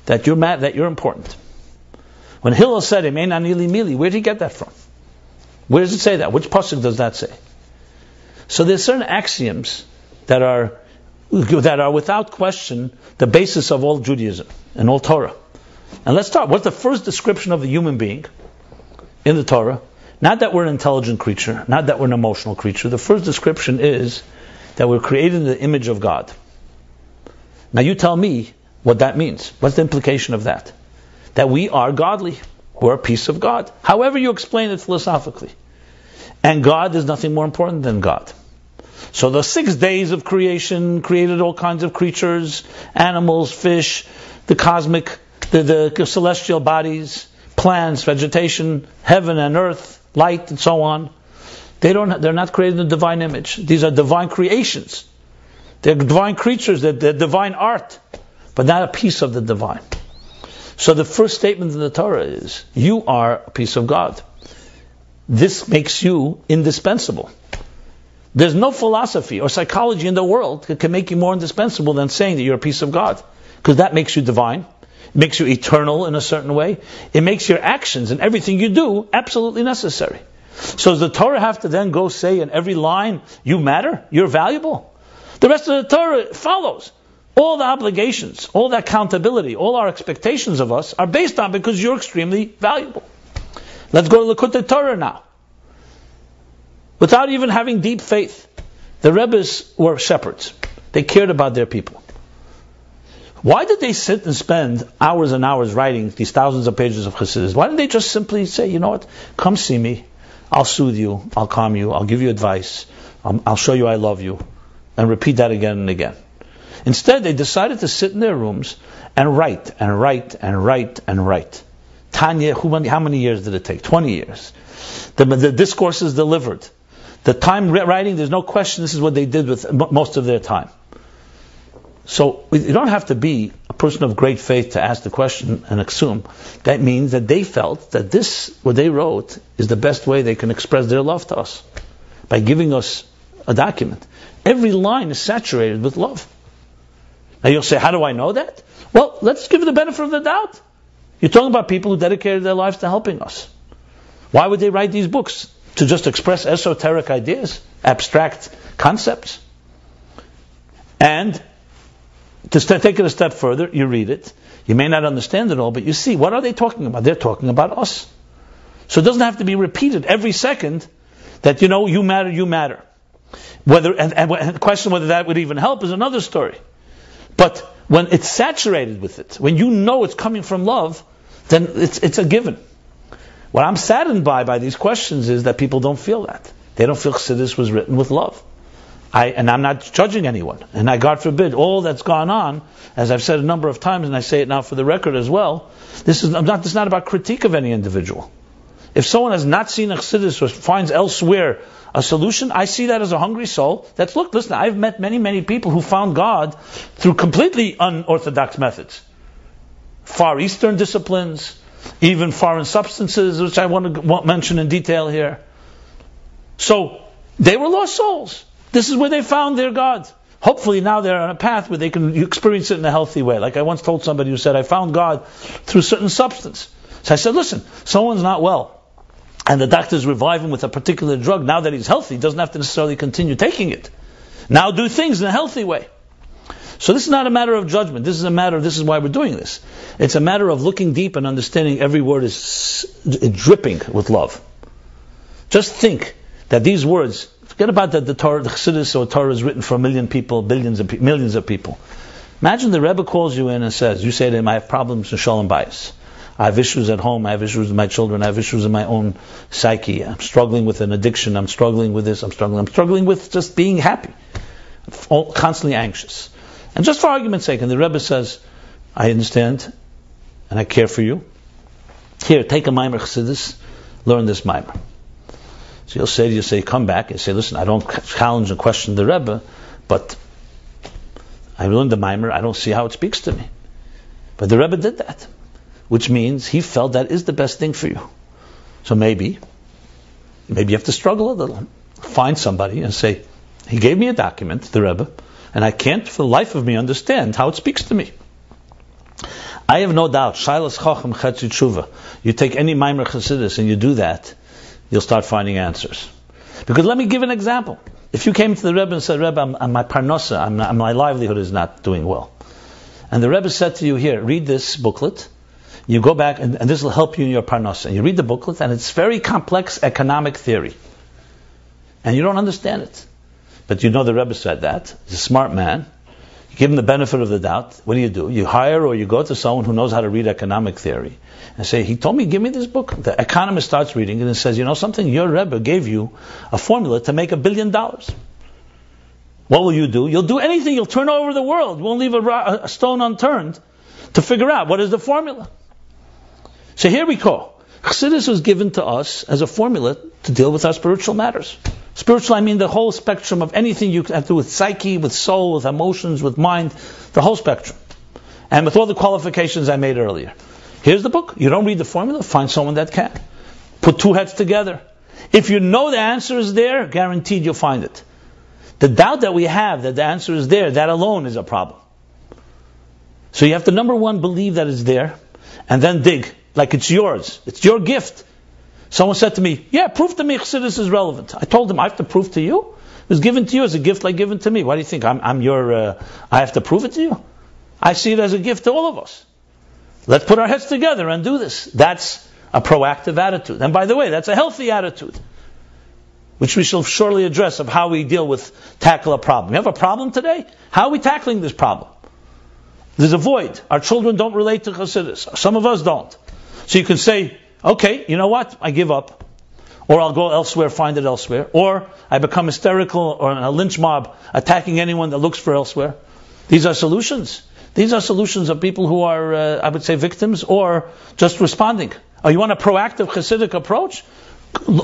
Speaker 1: That you're important? When Hillel said, Emein anili mili, where did he get that from? Where does it say that? Which pasuk does that say? So there's certain axioms that are without question the basis of all Judaism and all Torah. And let's start. What's the first description of the human being in the Torah? Not that we're an intelligent creature, not that we're an emotional creature. The first description is that we're created in the image of God. Now you tell me what that means. What's the implication of that? That we are godly. We're a piece of God. However you explain it philosophically. And God is nothing more important than God. So the 6 days of creation created all kinds of creatures, animals, fish, the cosmic, the celestial bodies, plants, vegetation, heaven and earth, light and so on. They're not created in the divine image. These are divine creations. They're divine creatures, they're divine art, but not a piece of the divine. So the first statement in the Torah is, you are a piece of God. This makes you indispensable. There's no philosophy or psychology in the world that can make you more indispensable than saying that you're a piece of God. Because that makes you divine. It makes you eternal in a certain way. It makes your actions and everything you do absolutely necessary. So does the Torah have to then go say in every line, you matter, you're valuable? The rest of the Torah follows. All the obligations, all the accountability, all our expectations of us are based on because you're extremely valuable. Let's go to the Torah now. Without even having deep faith, the Rebbes were shepherds. They cared about their people. Why did they sit and spend hours and hours writing these thousands of pages of Chassidus? Why didn't they just simply say, you know what, come see me, I'll soothe you, I'll calm you, I'll give you advice, I'll show you I love you, and repeat that again and again. Instead, they decided to sit in their rooms and write, and write, and write, and write. Tanya, how many years did it take? 20 years. The discourse is delivered. The time writing, there's no question this is what they did with most of their time. So you don't have to be a person of great faith to ask the question and assume. That means that they felt that this, what they wrote, is the best way they can express their love to us. By giving us a document. Every line is saturated with love. Now you'll say, how do I know that? Well, let's give it the benefit of the doubt. You're talking about people who dedicated their lives to helping us. Why would they write these books? To just express esoteric ideas, abstract concepts. And to take it a step further, you read it. You may not understand it all, but you see, what are they talking about? They're talking about us. So it doesn't have to be repeated every second that, you matter, you matter. And the question whether that would even help is another story. But when it's saturated with it, when you know it's coming from love, then it's a given. What I'm saddened by these questions is that people don't feel that. They don't feel Chassidus was written with love. And I'm not judging anyone. And God forbid, all that's gone on, as I've said a number of times, and I say it now for the record as well, this is not about critique of any individual. If someone has not seen a Chassidus or finds elsewhere a solution, I see that as a hungry soul. Listen, I've met many, many people who found God through completely unorthodox methods. Far Eastern disciplines, even foreign substances, which I won't mention in detail here. So, they were lost souls. This is where they found their God. Hopefully now they're on a path where they can experience it in a healthy way. Like I once told somebody who said, I found God through certain substance. So I said, listen, someone's not well, and the doctors revive him with a particular drug. Now that he's healthy, he doesn't have to necessarily continue taking it. Now do things in a healthy way. So this is not a matter of judgment. This is why we're doing this. It's a matter of looking deep and understanding every word is dripping with love. Just think that these words, forget about that the Torah, the Chassidus or Torah is written for a million people, millions of people. Imagine the Rebbe calls you in and says, you say to him, I have problems with shalom bayis. I have issues at home, I have issues with my children, I have issues in my own psyche. I'm struggling with an addiction, I'm struggling with this, I'm struggling with just being happy. I'm constantly anxious. And just for argument's sake, and the Rebbe says, I understand, and I care for you. Here, take a Maimer Chassidus, learn this Maimer. So you'll say, come back and say, listen, I don't challenge and question the Rebbe, but I learned the Maimer, I don't see how it speaks to me. But the Rebbe did that, which means he felt that is the best thing for you. So maybe you have to struggle a little. Find somebody and say, he gave me a document, the Rebbe, and I can't for the life of me understand how it speaks to me. I have no doubt, Shailas Chacham Chetzi Tshuva, you take any Maimer Chassidus and you do that, you'll start finding answers. Because let me give an example. If you came to the Rebbe and said, Rebbe, my parnosa, my livelihood is not doing well. And the Rebbe said to you, here, read this booklet. you go back, and this will help you in your parnasa. And you read the booklet, and it's very complex economic theory. And you don't understand it. But you know the Rebbe said that. He's a smart man. You give him the benefit of the doubt. What do? You hire or you go to someone who knows how to read economic theory and say, he told me, give me this book. The economist starts reading it and says, you know something? Your Rebbe gave you a formula to make $1 billion. What will you do? You'll do anything. You'll turn over the world. You won't leave a stone unturned to figure out what is the formula. So here we go. Chassidus was given to us as a formula to deal with our spiritual matters. Spiritual, I mean the whole spectrum of anything you have to do with psyche, with soul, with emotions, with mind, the whole spectrum. And with all the qualifications I made earlier. Here's the book. You don't read the formula, find someone that can. Put two heads together. If you know the answer is there, guaranteed you'll find it. The doubt that we have that the answer is there, that alone is a problem. So you have to, number one, believe that it's there, and then dig, like it's yours. It's your gift. Someone said to me, yeah, prove to me Chassidus is relevant. I told him, I have to prove to you? It was given to you as a gift like given to me. Why do you think I have to prove it to you? I see it as a gift to all of us. Let's put our heads together and do this. That's a proactive attitude. And by the way, that's a healthy attitude, which we shall surely address of how we tackle a problem. You have a problem today? How are we tackling this problem? There's a void. Our children don't relate to Chassidus. Some of us don't. So you can say, okay, you know what? I give up. Or I'll go elsewhere, find it elsewhere. Or I become hysterical or in a lynch mob attacking anyone that looks for elsewhere. These are solutions. These are solutions of people who are, I would say, victims or just responding. Oh, you want a proactive Chassidic approach?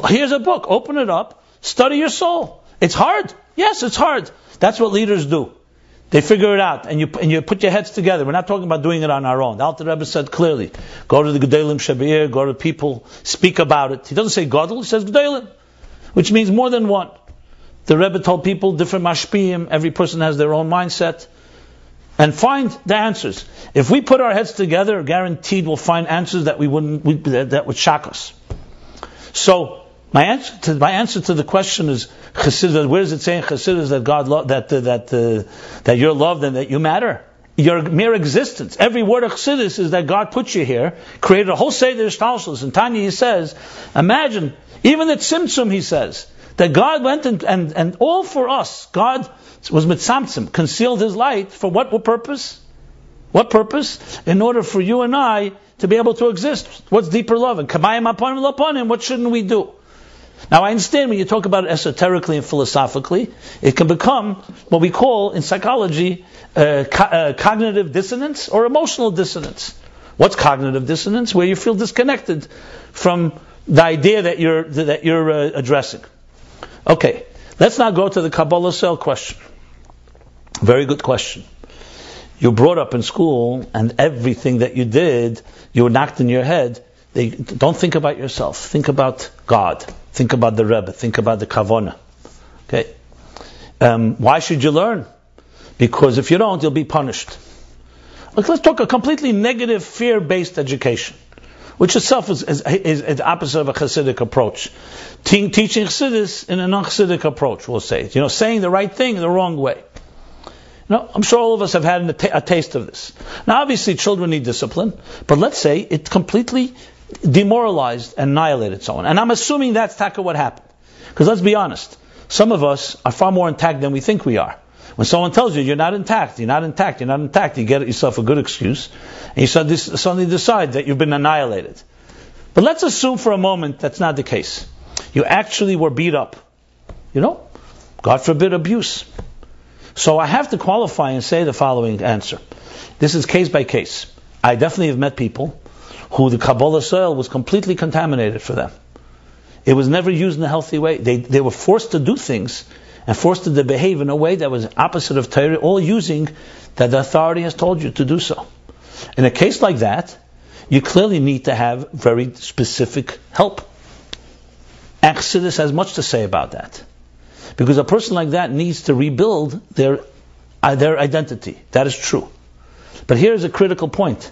Speaker 1: Here's a book. Open it up. Study your soul. It's hard. Yes, it's hard. That's what leaders do. They figure it out, and you put your heads together. We're not talking about doing it on our own. The Alter Rebbe said clearly, go to the Gedolim Shabir, go to people, speak about it. He doesn't say Gadol, he says Gedolim, which means more than one. The Rebbe told people, different mashpiyim, every person has their own mindset, and find the answers. If we put our heads together, guaranteed we'll find answers that that would shock us. So, my answer to the question is Chassidus. Where does it say in Chassidus that God that you're loved and that you matter? Your mere existence. Every word of Chassidus is that God put you here, created a whole Seder Shtalshlus. And Tanya, he says, imagine, even at Tzimtzum, he says, that God went and all for us. God was mitzamtzim, concealed His light for what purpose? What purpose? In order for you and I to be able to exist. What's deeper love? And kamayim upon Him, what shouldn't we do? Now I understand when you talk about it esoterically and philosophically, it can become what we call in psychology cognitive dissonance or emotional dissonance. What's cognitive dissonance? Where you feel disconnected from the idea that you're addressing. Okay, let's now go to the Kabbalah cell question. Very good question. You brought up in school, and everything that you did, you were knocked in your head. Don't think about yourself. Think about God. Think about the Rebbe. Think about the Kavona. Okay. Why should you learn? Because if you don't, you'll be punished. Let's talk a completely negative, fear-based education, which itself is the opposite of a Chassidic approach. Teaching Chassidus in a non-Chassidic approach, we'll say. Saying the right thing the wrong way. I'm sure all of us have had a taste of this. Now, obviously, children need discipline, but let's say it completely demoralized and annihilated someone. And I'm assuming that's taka what happened. Because let's be honest, some of us are far more intact than we think we are. When someone tells you you're not intact, you get yourself a good excuse, and you suddenly decide that you've been annihilated. But let's assume for a moment that's not the case. You actually were beat up. God forbid abuse. So I have to qualify and say the following answer. This is case by case. I definitely have met people who the Kabbalah soil was completely contaminated for them. It was never used in a healthy way. They were forced to do things and forced to behave in a way that was opposite of Torah, all using that the authority has told you to do so. In a case like that, you clearly need to have very specific help. And Chassidus has much to say about that. Because a person like that needs to rebuild their identity. That is true. But here's a critical point.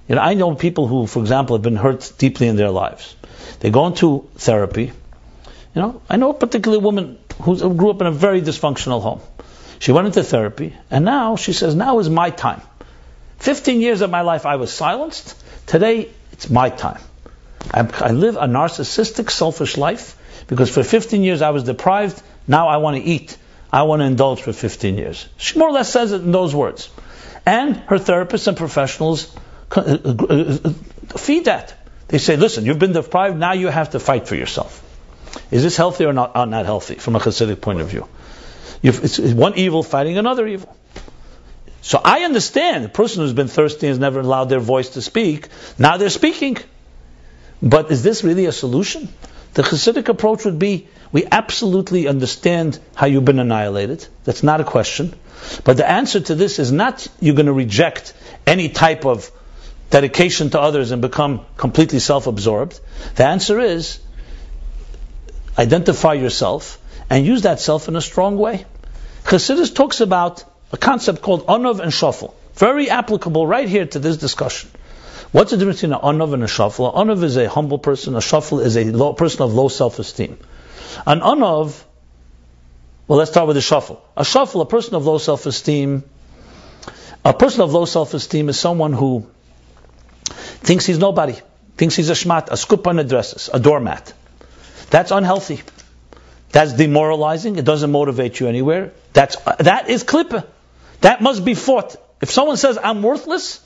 Speaker 1: I know people who, for example, have been hurt deeply in their lives. They go into therapy. I know a particular woman who grew up in a very dysfunctional home. She went into therapy, and now she says, now is my time. 15 years of my life I was silenced. Today, it's my time. I live a narcissistic, selfish life because for 15 years I was deprived. Now I want to eat. I want to indulge for 15 years. She more or less says it in those words. And her therapists and professionals feed that. They say, listen, you've been deprived, now you have to fight for yourself. Is this healthy or not healthy from a Hasidic point of view? It's one evil fighting another evil. So I understand the person who's been thirsty and has never allowed their voice to speak, now they're speaking. But is this really a solution? The Hasidic approach would be, we absolutely understand how you've been annihilated. That's not a question. But the answer to this is not you're going to reject any type of dedication to others and become completely self-absorbed. The answer is identify yourself and use that self in a strong way. Chassidus talks about a concept called anov and shafel. Very applicable right here to this discussion. What's the difference between an anov and a shafel? An anov is a humble person, a shafel is a person of low self-esteem. An anov, well, let's start with a shafel. A shafel, a person of low self-esteem, is someone who thinks he's nobody, thinks he's a shmat, a skup on the dresses, a doormat. That's unhealthy. That's demoralizing. It doesn't motivate you anywhere. That is klippah. That must be fought. If someone says, I'm worthless,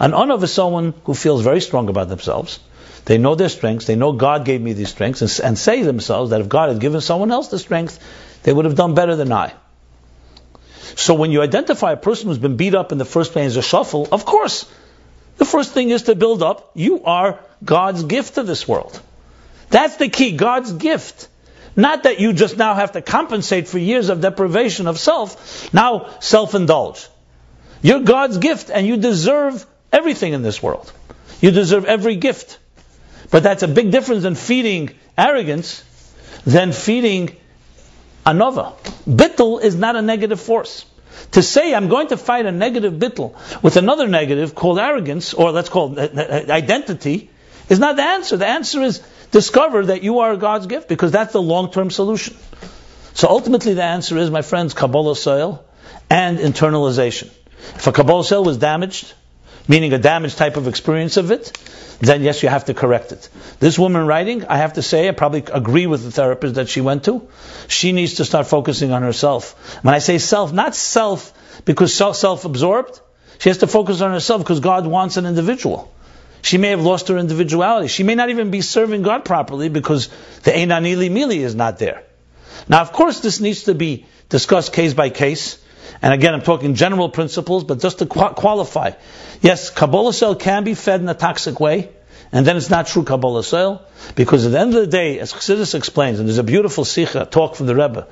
Speaker 1: an anov is someone who feels very strong about themselves. They know their strengths. They know God gave me these strengths, and say to themselves that if God had given someone else the strength, they would have done better than I. So when you identify a person who's been beat up in the first place as a shafel, of course, the first thing is to build up. You are God's gift to this world. That's the key, God's gift. Not that you just now have to compensate for years of deprivation of self. Now self-indulge. You're God's gift and you deserve everything in this world. You deserve every gift. But that's a big difference in feeding arrogance than feeding anova. Bittul is not a negative force. To say I'm going to fight a negative bittul with another negative called arrogance, or let's call it identity, is not the answer. The answer is discover that you are God's gift, because that's the long-term solution. So ultimately the answer is, my friends, Kabbalah soil and internalization. If a Kabbalah soil was damaged, meaning a damaged type of experience of it, then yes, you have to correct it. This woman writing, I have to say, I probably agree with the therapist that she went to. She needs to start focusing on herself. When I say self, not self because self-absorbed. She has to focus on herself because God wants an individual. She may have lost her individuality. She may not even be serving God properly because the Einanili Mili is not there. Now, of course, this needs to be discussed case by case. And again, I'm talking general principles, but just to qualify. Yes, Kabbalah soil can be fed in a toxic way, and then it's not true Kabbalah soil, because at the end of the day, as Chassidus explains, and there's a beautiful sikha, talk from the Rabbi,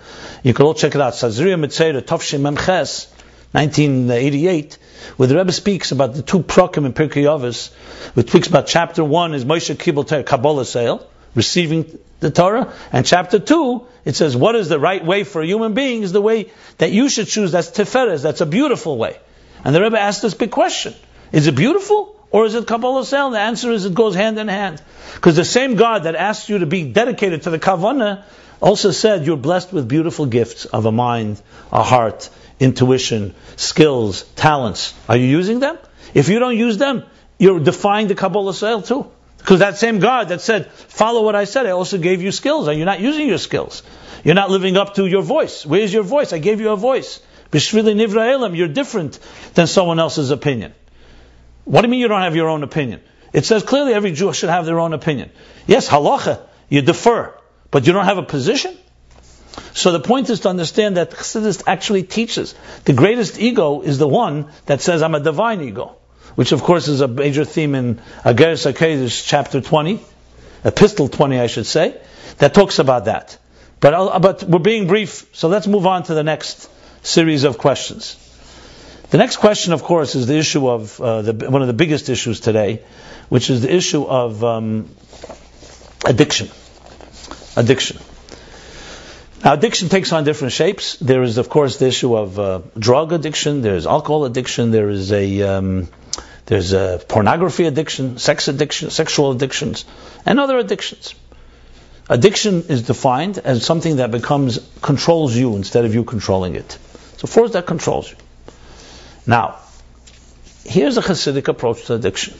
Speaker 1: you can all check it out, Sazriya Mitzayra, Tafshim Memches, 1988, where the Rebbe speaks about the two prakim in Pirkei Avos, which speaks about chapter 1 is Moshe Kibbel Torah, Kabbalah soil, receiving the Torah, and chapter 2, it says what is the right way for a human being is the way that you should choose. That's Tiferes, that's a beautiful way. And the Rebbe asked this big question, is it beautiful or is it Kabbalah soil? The answer is it goes hand in hand. Because the same God that asked you to be dedicated to the Kavanah also said you're blessed with beautiful gifts of a mind, a heart, intuition, skills, talents. Are you using them? If you don't use them, you're defying the Kabbalah soil too. Because that same God that said, follow what I said, I also gave you skills, and you're not using your skills. You're not living up to your voice. Where's your voice? I gave you a voice. B'shvili nivra elam, you're different than someone else's opinion. What do you mean you don't have your own opinion? It says clearly every Jew should have their own opinion. Yes, halacha, you defer, but you don't have a position? So the point is to understand that Chassidus actually teaches the greatest ego is the one that says I'm a divine ego, which of course is a major theme in Ageres HaKodesh chapter 20, epistle 20 I should say, that talks about that. But we're being brief, so let's move on to the next series of questions. The next question, of course, is the issue of one of the biggest issues today, which is the issue of addiction. Addiction. Now, addiction takes on different shapes. There is, of course, the issue of drug addiction. There is alcohol addiction. There is there's a pornography addiction, sex addiction, sexual addictions, and other addictions. Addiction is defined as something that controls you instead of you controlling it. So force that controls you. Now, here's a Hasidic approach to addiction.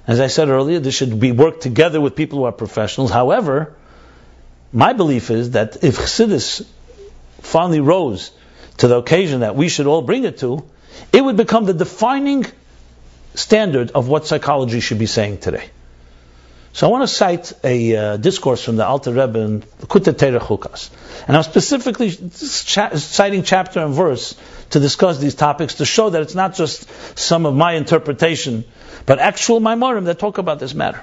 Speaker 1: As I said earlier, this should be worked together with people who are professionals. However, my belief is that if Chassidus finally rose to the occasion that we should all bring it to, it would become the defining standard of what psychology should be saying today. So I want to cite a discourse from the Alter Rebbe in Preemptive Chukas. And I'm specifically citing chapter and verse to discuss these topics to show that it's not just some of my interpretation, but actual Maimorim that talk about this matter.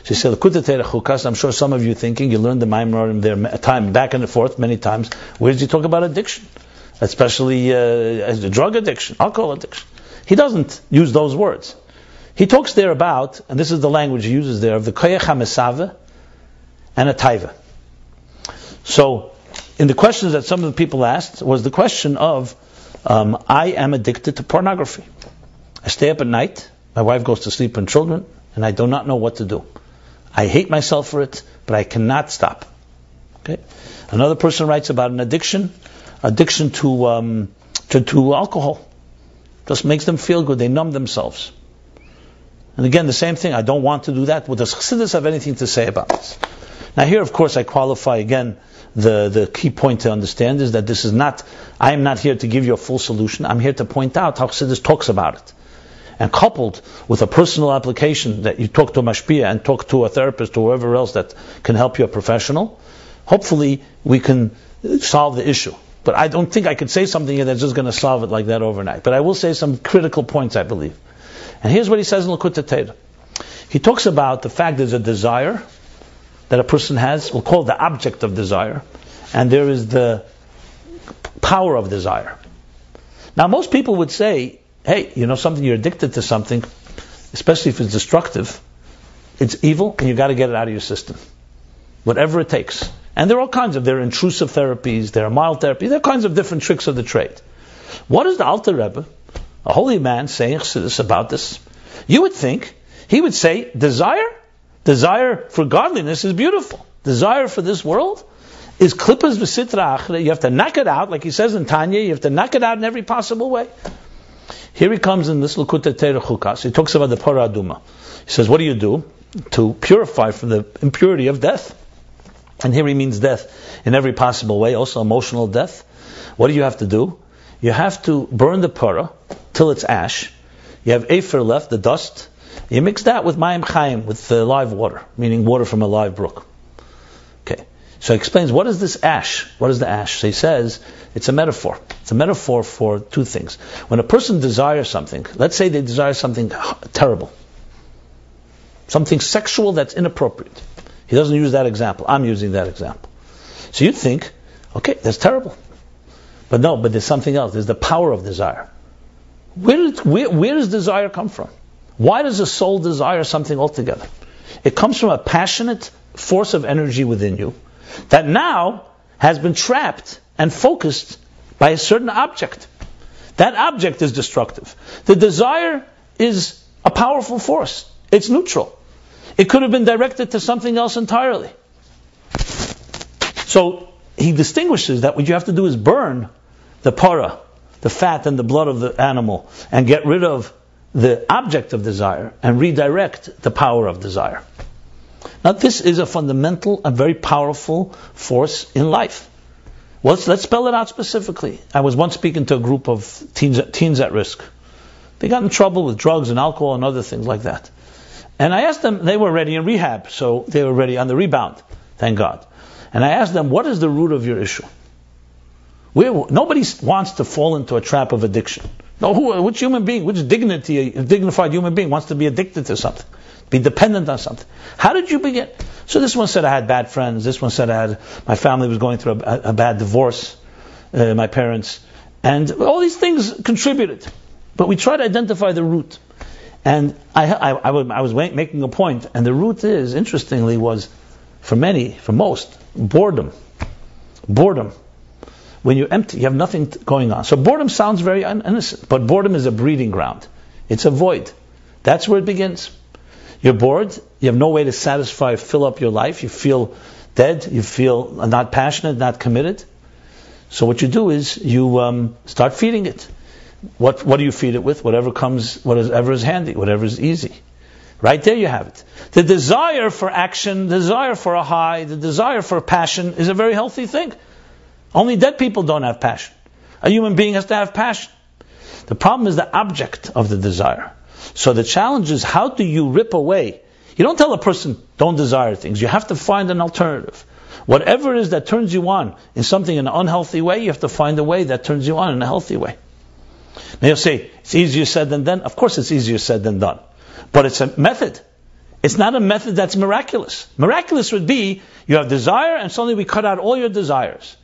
Speaker 1: She said, Preemptive Chukas, I'm sure some of you thinking, you learned the Maimorim there time back and forth many times. Where does he talk about addiction? Especially as the drug addiction, alcohol addiction. He doesn't use those words. He talks there about, and this is the language he uses there, of the koyach hamesave and a taiva. So, in the questions that some of the people asked, was the question of, I am addicted to pornography. I stay up at night, my wife goes to sleep and children, and I do not know what to do. I hate myself for it, but I cannot stop. Okay. Another person writes about an addiction to alcohol. Just makes them feel good, they numb themselves. And again, the same thing, I don't want to do that. Well, does Chassidus have anything to say about this? Now here, of course, I qualify again, the key point to understand is that this is not, I am not here to give you a full solution. I'm here to point out how Chassidus talks about it. And coupled with a personal application that you talk to a mashpia and talk to a therapist or whoever else that can help you, a professional, hopefully we can solve the issue. But I don't think I could say something here that's just going to solve it like that overnight. But I will say some critical points, I believe. And here's what he says in Likutei Torah. He talks about the fact there's a desire that a person has, we'll call it the object of desire, and there is the power of desire. Now most people would say, hey, you know something, you're addicted to something, especially if it's destructive, it's evil, and you got to get it out of your system. Whatever it takes. And there are all kinds of, there are intrusive therapies, there are mild therapies, there are kinds of different tricks of the trade. What is the Alter Rebbe, a holy man, saying Chassidus about this? You would think he would say, desire for godliness is beautiful. Desire for this world is klippas v'sitra achre. You have to knock it out, like he says in Tanya, you have to knock it out in every possible way. Here he comes in this Likutei Torah Chukas. He talks about the Parah Aduma. He says, what do you do to purify from the impurity of death? And here he means death in every possible way, also emotional death. What do you have to do? You have to burn the parah till it's ash. You have afer left, the dust. You mix that with mayim chayim, with live water, meaning water from a live brook. Okay. So he explains, what is this ash? What is the ash? So he says, it's a metaphor. It's a metaphor for two things. When a person desires something, let's say they desire something terrible, something sexual that's inappropriate. He doesn't use that example. I'm using that example. So you'd think, okay, that's terrible. But no, but there's something else. There's the power of desire. Where does desire come from? Why does a soul desire something altogether? It comes from a passionate force of energy within you that now has been trapped and focused by a certain object. That object is destructive. The desire is a powerful force. It's neutral. It could have been directed to something else entirely. So he distinguishes that what you have to do is burn the parah, the fat and the blood of the animal, and get rid of the object of desire and redirect the power of desire. Now this is a fundamental, a very powerful force in life. Well, let's spell it out specifically. I was once speaking to a group of teens at risk. They got in trouble with drugs and alcohol and other things like that. And I asked them, they were already in rehab, so they were already on the rebound, thank God. And I asked them, what is the root of your issue? Nobody wants to fall into a trap of addiction. No, which human being, which dignified human being wants to be addicted to something, be dependent on something? How did you begin? So this one said I had bad friends. This one said my family was going through a bad divorce, my parents, and all these things contributed. But we tried to identify the root. And I was making a point, and the root is, interestingly, was for most, boredom. Boredom. When you're empty, you have nothing going on. So boredom sounds very innocent, but boredom is a breeding ground. It's a void. That's where it begins. You're bored, you have no way to fill up your life, you feel dead, you feel not passionate, not committed. So what you do is you start feeding it. What do you feed it with? Whatever is handy, whatever is easy. Right there you have it. The desire for action, the desire for a high, the desire for passion is a very healthy thing. Only dead people don't have passion. A human being has to have passion. The problem is the object of the desire. So the challenge is, how do you rip away? You don't tell a person, don't desire things. You have to find an alternative. Whatever it is that turns you on in something in an unhealthy way, you have to find a way that turns you on in a healthy way. Now you'll say, it's easier said than done. Of course it's easier said than done. But it's a method. It's not a method that's miraculous. Miraculous would be, you have desire and suddenly we cut out all your desires.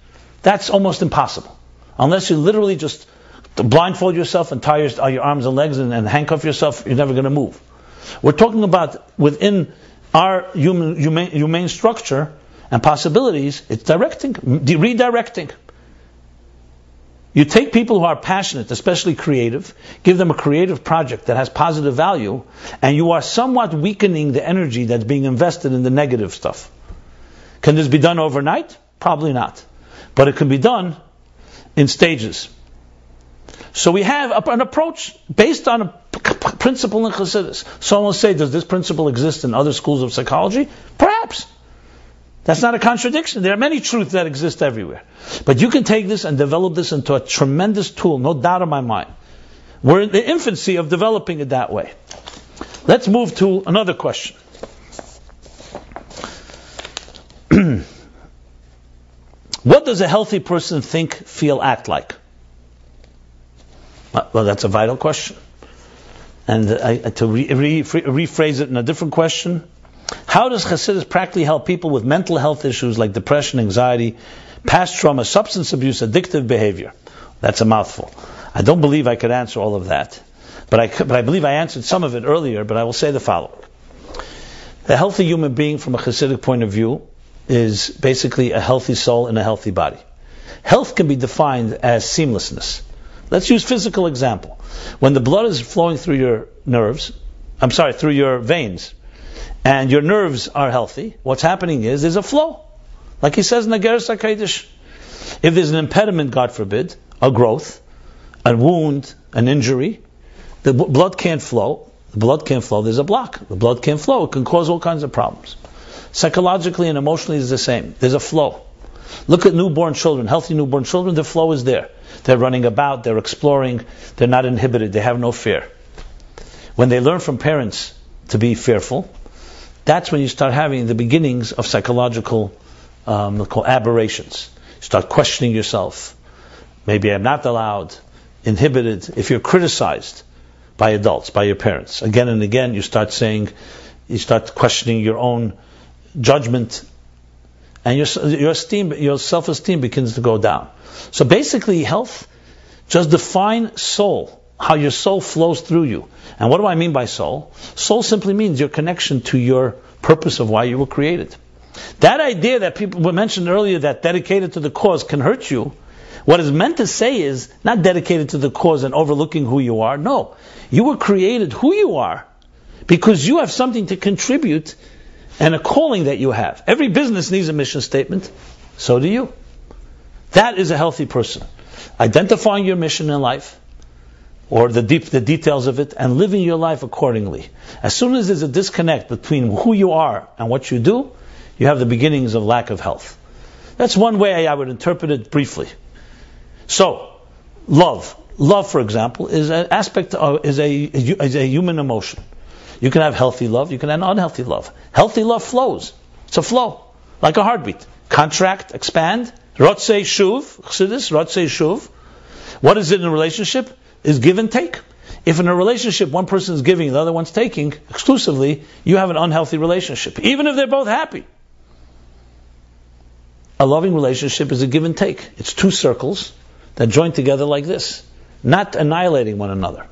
Speaker 1: That's almost impossible. Unless you literally just blindfold yourself and tie your arms and legs and handcuff yourself, you're never going to move. We're talking about within our humane structure and possibilities, it's redirecting. You take people who are passionate, especially creative, give them a creative project that has positive value, and you are somewhat weakening the energy that's being invested in the negative stuff. Can this be done overnight? Probably not. But it can be done in stages. So we have an approach based on a principle in Chassidus. Someone will say, does this principle exist in other schools of psychology? Perhaps. That's not a contradiction. There are many truths that exist everywhere. But you can take this and develop this into a tremendous tool, no doubt in my mind. We're in the infancy of developing it that way. Let's move to another question. What does a healthy person think, feel, act like? Well, that's a vital question. And to rephrase it in a different question, how does Chassidus practically help people with mental health issues like depression, anxiety, past trauma, substance abuse, addictive behavior? That's a mouthful. I don't believe I could answer all of that. But I believe I answered some of it earlier, but I will say the following. A healthy human being from a Chassidic point of view is basically a healthy soul in a healthy body. Health can be defined as seamlessness. Let's use physical example. When the blood is flowing through your through your veins, and your nerves are healthy, what's happening is there's a flow. Like he says in the Geras HaKodesh. If there's an impediment, God forbid, a growth, a wound, an injury, the blood can't flow. The blood can't flow, there's a block. The blood can't flow, it can cause all kinds of problems. Psychologically and emotionally it's the same. There's a flow. Look at newborn children, healthy newborn children, the flow is there. They're running about, they're exploring, they're not inhibited, they have no fear. When they learn from parents to be fearful, that's when you start having the beginnings of psychological aberrations. You start questioning yourself. Maybe I'm not allowed, inhibited. If you're criticized by adults, by your parents, again and again, you start questioning your own judgment, and your self-esteem begins to go down. So basically, health, just define soul, how your soul flows through you. And what do I mean by soul? Soul simply means your connection to your purpose of why you were created. That idea that people were mentioned earlier, that dedicated to the cause can hurt you, what is meant to say is not dedicated to the cause and overlooking who you are. No, you were created who you are because you have something to contribute and a calling that you have. Every business needs a mission statement. So do you. That is a healthy person. Identifying your mission in life, or the details of it, and living your life accordingly. As soon as there's a disconnect between who you are and what you do, you have the beginnings of lack of health. That's one way I would interpret it briefly. So, love. Love, for example, is an aspect of, is a human emotion. You can have healthy love, you can have unhealthy love. Healthy love flows. It's a flow, like a heartbeat. Contract, expand. Rotzei shuv, Chassidus, rotzei shuv. What is it in a relationship? Is give and take. If in a relationship one person is giving and the other one's taking exclusively, you have an unhealthy relationship, even if they're both happy. A loving relationship is a give and take. It's two circles that join together like this, not annihilating one another.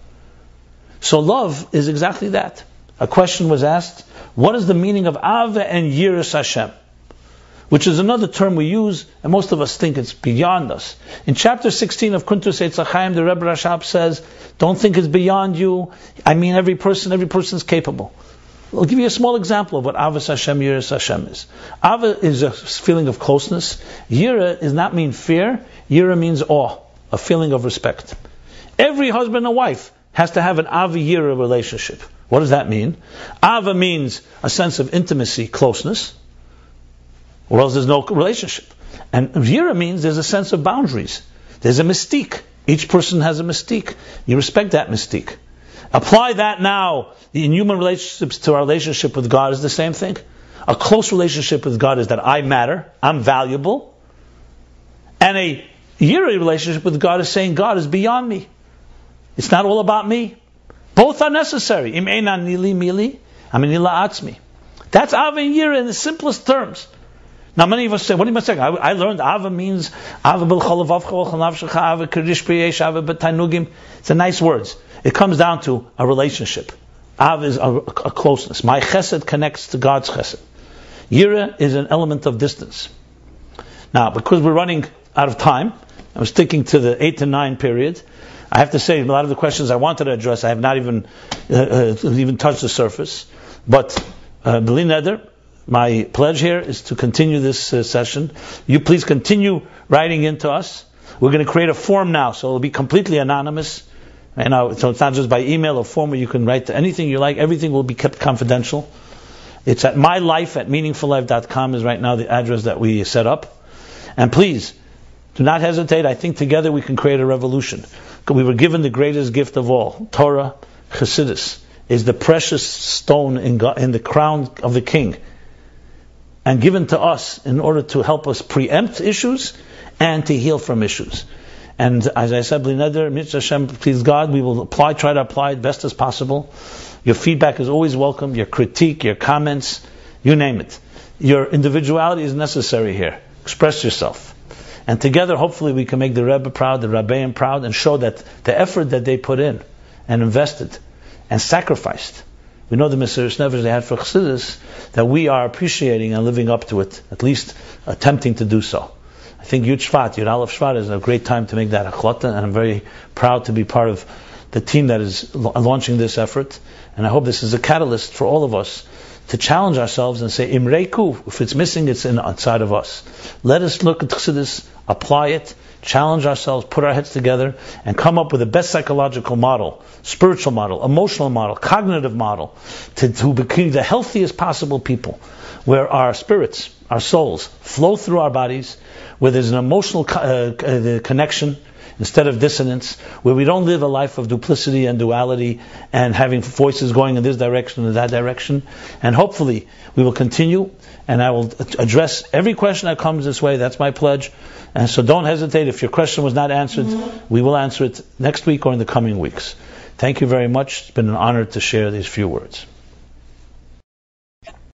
Speaker 1: So love is exactly that. A question was asked, what is the meaning of Ava and Yiras Hashem? Which is another term we use, and most of us think it's beyond us. In chapter 16 of Kuntus Eitz HaChaim, the Rebbe Rashab says, don't think it's beyond you. I mean every person is capable. I'll give you a small example of what Avas Hashem, Yiras Hashem is. Ava is a feeling of closeness. Yira does not mean fear. Yira means awe, a feeling of respect. Every husband and wife has to have an Ava-Yira relationship. What does that mean? Ava means a sense of intimacy, closeness, or else there's no relationship. And Yira means there's a sense of boundaries. There's a mystique. Each person has a mystique. You respect that mystique. Apply that now in human relationships to our relationship with God is the same thing. A close relationship with God is that I matter, I'm valuable. And a Yira relationship with God is saying God is beyond me. It's not all about me. Both are necessary. Im einan nili mili, aminila atzmi. That's Ava and Yira in the simplest terms. Now many of us say, what do you say? I learned Ava means Ava b'l-cholavavcha v'chanavshecha, Ava k'rish priyesh, Ava b'tainugim. It's a nice words. It comes down to a relationship. Ava is a closeness. My chesed connects to God's chesed. Yira is an element of distance. Now, because we're running out of time, I'm sticking to the 8 to 9 period. I have to say, a lot of the questions I wanted to address, I have not even touched the surface. But, B'li Neder, my pledge here is to continue this session. You please continue writing into us. We're going to create a form now, so it'll be completely anonymous. So it's not just by email or form where you can write to anything you like. Everything will be kept confidential. It's at mylife@meaningfullife.com is right now the address that we set up. And please, do not hesitate. I think together we can create a revolution. We were given the greatest gift of all. Torah, Chassidus, is the precious stone in the crown of the king. And given to us in order to help us preempt issues and to heal from issues. And as I said, B'li Neder, Mitzvah Hashem, please God, we will try to apply it best as possible. Your feedback is always welcome, your critique, your comments, you name it. Your individuality is necessary here. Express yourself. And together, hopefully, we can make the Rebbe proud, the Rabbeim proud, and show that the effort that they put in and invested and sacrificed, we know the Mesiras Nefesh they had for Chassidus, that we are appreciating and living up to it, at least attempting to do so. I think Yud Aleph Shvat is a great time to make that achlata, and I'm very proud to be part of the team that is launching this effort. And I hope this is a catalyst for all of us to challenge ourselves and say, Imreiku, if it's missing, it's inside of us. Let us look at Chassidus, apply it, challenge ourselves, put our heads together, and come up with the best psychological model, spiritual model, emotional model, cognitive model, to become the healthiest possible people, where our spirits, our souls, flow through our bodies, where there's an emotional connection, instead of dissonance, where we don't live a life of duplicity and duality and having voices going in this direction and that direction. And hopefully we will continue, and I will address every question that comes this way. That's my pledge. And so don't hesitate. If your question was not answered, we will answer it next week or in the coming weeks. Thank you very much. It's been an honor to share these few words.